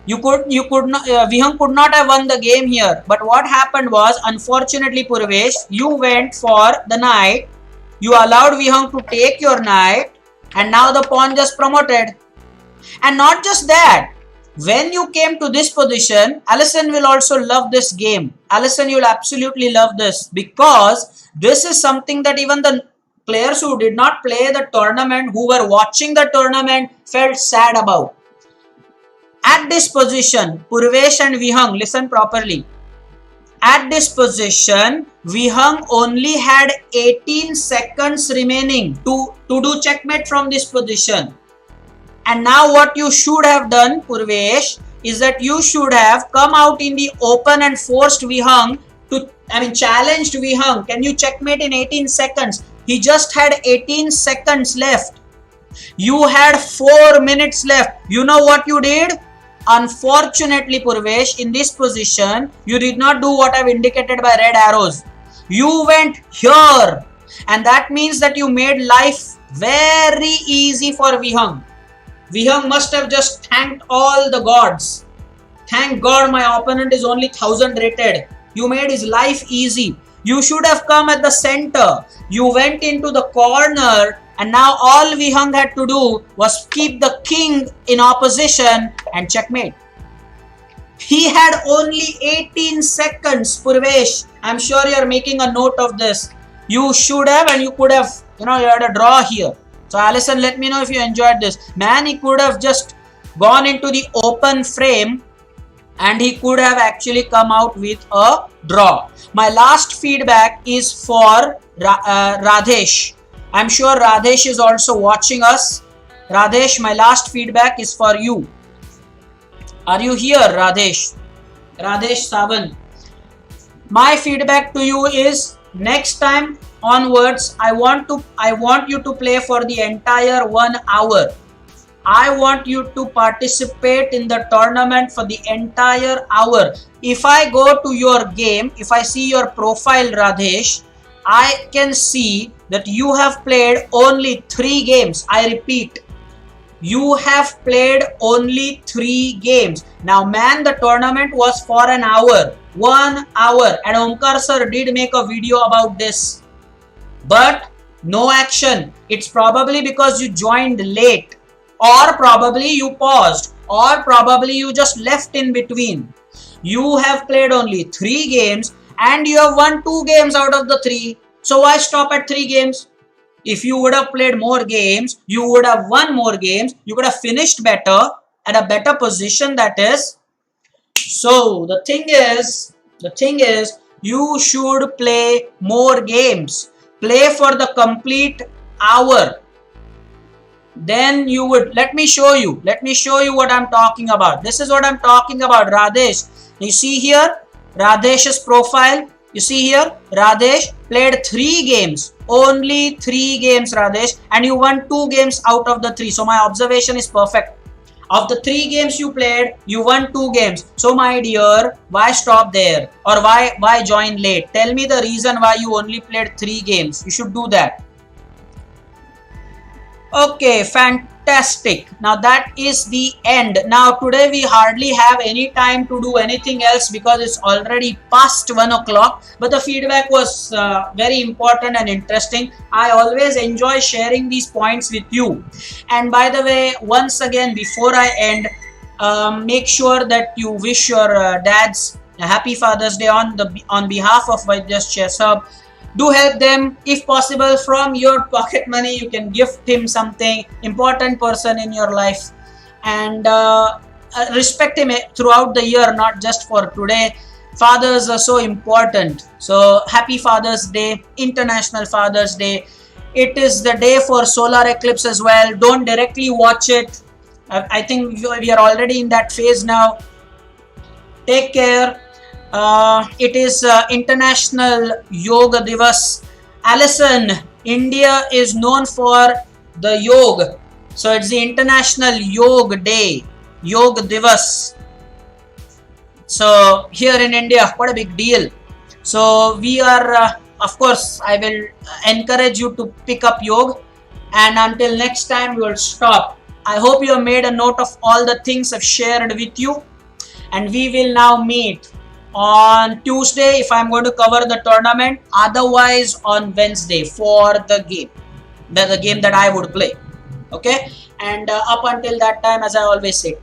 Vihang could not have won the game here. But what happened was, unfortunately, Purvesh, you went for the knight. You allowed Vihang to take your knight, and now the pawn just promoted. And not just that, when you came to this position, Alison will also love this game. Alison, you'll absolutely love this, because this is something that even the players who did not play the tournament, who were watching the tournament, felt sad about. At this position, Purvesh and Vihang, listen properly. At this position, Vihang only had 18 seconds remaining to do checkmate from this position. And now what you should have done, Purvesh, is that you should have come out in the open and forced Vihang to, challenged Vihang. Can you checkmate in 18 seconds? He just had 18 seconds left. You had 4 minutes left. You know what you did? Unfortunately, Purvesh, in this position, you did not do what I've indicated by red arrows. You went here. And that means that you made life very easy for Vihang. Vihang must have just thanked all the gods. Thank God my opponent is only 1000 rated. You made his life easy. You should have come at the center. You went into the corner, and now all Vihang had to do was keep the king in opposition and checkmate. He had only 18 seconds, Purvesh. I'm sure you're making a note of this. You should have, and you could have, you had a draw here. So Alison, let me know if you enjoyed this. Man, he could have just gone into the open frame and he could have actually come out with a draw. My last feedback is for Radhesh. I'm sure Radhesh is also watching us. Radhesh, my last feedback is for you. Are you here, Radhesh? Radhesh Saban. My feedback to you is, next time onwards, I want you to play for the entire 1 hour. I want you to participate in the tournament for the entire hour. If I go to your game, if I see your profile, Radhesh, I can see that you have played only 3 games. I repeat, you have played only 3 games. Now, man, the tournament was for an hour. 1 hour. And Omkar sir did make a video about this. But no action. It's probably because you joined late. Or probably you paused. Or probably you just left in between. You have played only 3 games. And you have won 2 games out of the 3. So why stop at 3 games? If you would have played more games, you would have won more games. You could have finished better, at a better position, that is. So the thing is, you should play more games. Play for the complete hour. Then you would, let me show you what I'm talking about. This is what I'm talking about, Radhesh. You see here, Radhesh's profile. You see here, Radhesh played 3 games. Only 3 games, Radhesh. And you won 2 games out of the 3. So my observation is perfect. Of the 3 games you played, you won 2 games. So my dear, why stop there? Or why join late? Tell me the reason why you only played 3 games. You should do that. Okay, fantastic. Now that is the end. Now today we hardly have any time to do anything else because it's already past 1 o'clock. But the feedback was very important and interesting. I always enjoy sharing these points with you. And by the way, once again, before I end, make sure that you wish your dads a happy Father's Day on behalf of Vaidya's Chess Hub. Do help them if possible from your pocket money. You can gift him something, important person in your life, and respect him throughout the year, not just for today. Fathers are so important. So happy Father's Day, International Father's Day. It is the day for solar eclipse as well. Don't directly watch it. I think we are already in that phase now. Take care. It is International Yoga Divas. Alison, India is known for the yoga. So it's the International Yoga Day. Yoga Divas. So here in India, what a big deal. So we are, of course, I will encourage you to pick up yoga, and until next time we will stop. I hope you have made a note of all the things I've shared with you, and we will now meet on Tuesday if I'm going to cover the tournament, otherwise on Wednesday for the game, the game that I would play. Okay, and up until that time, as I always say,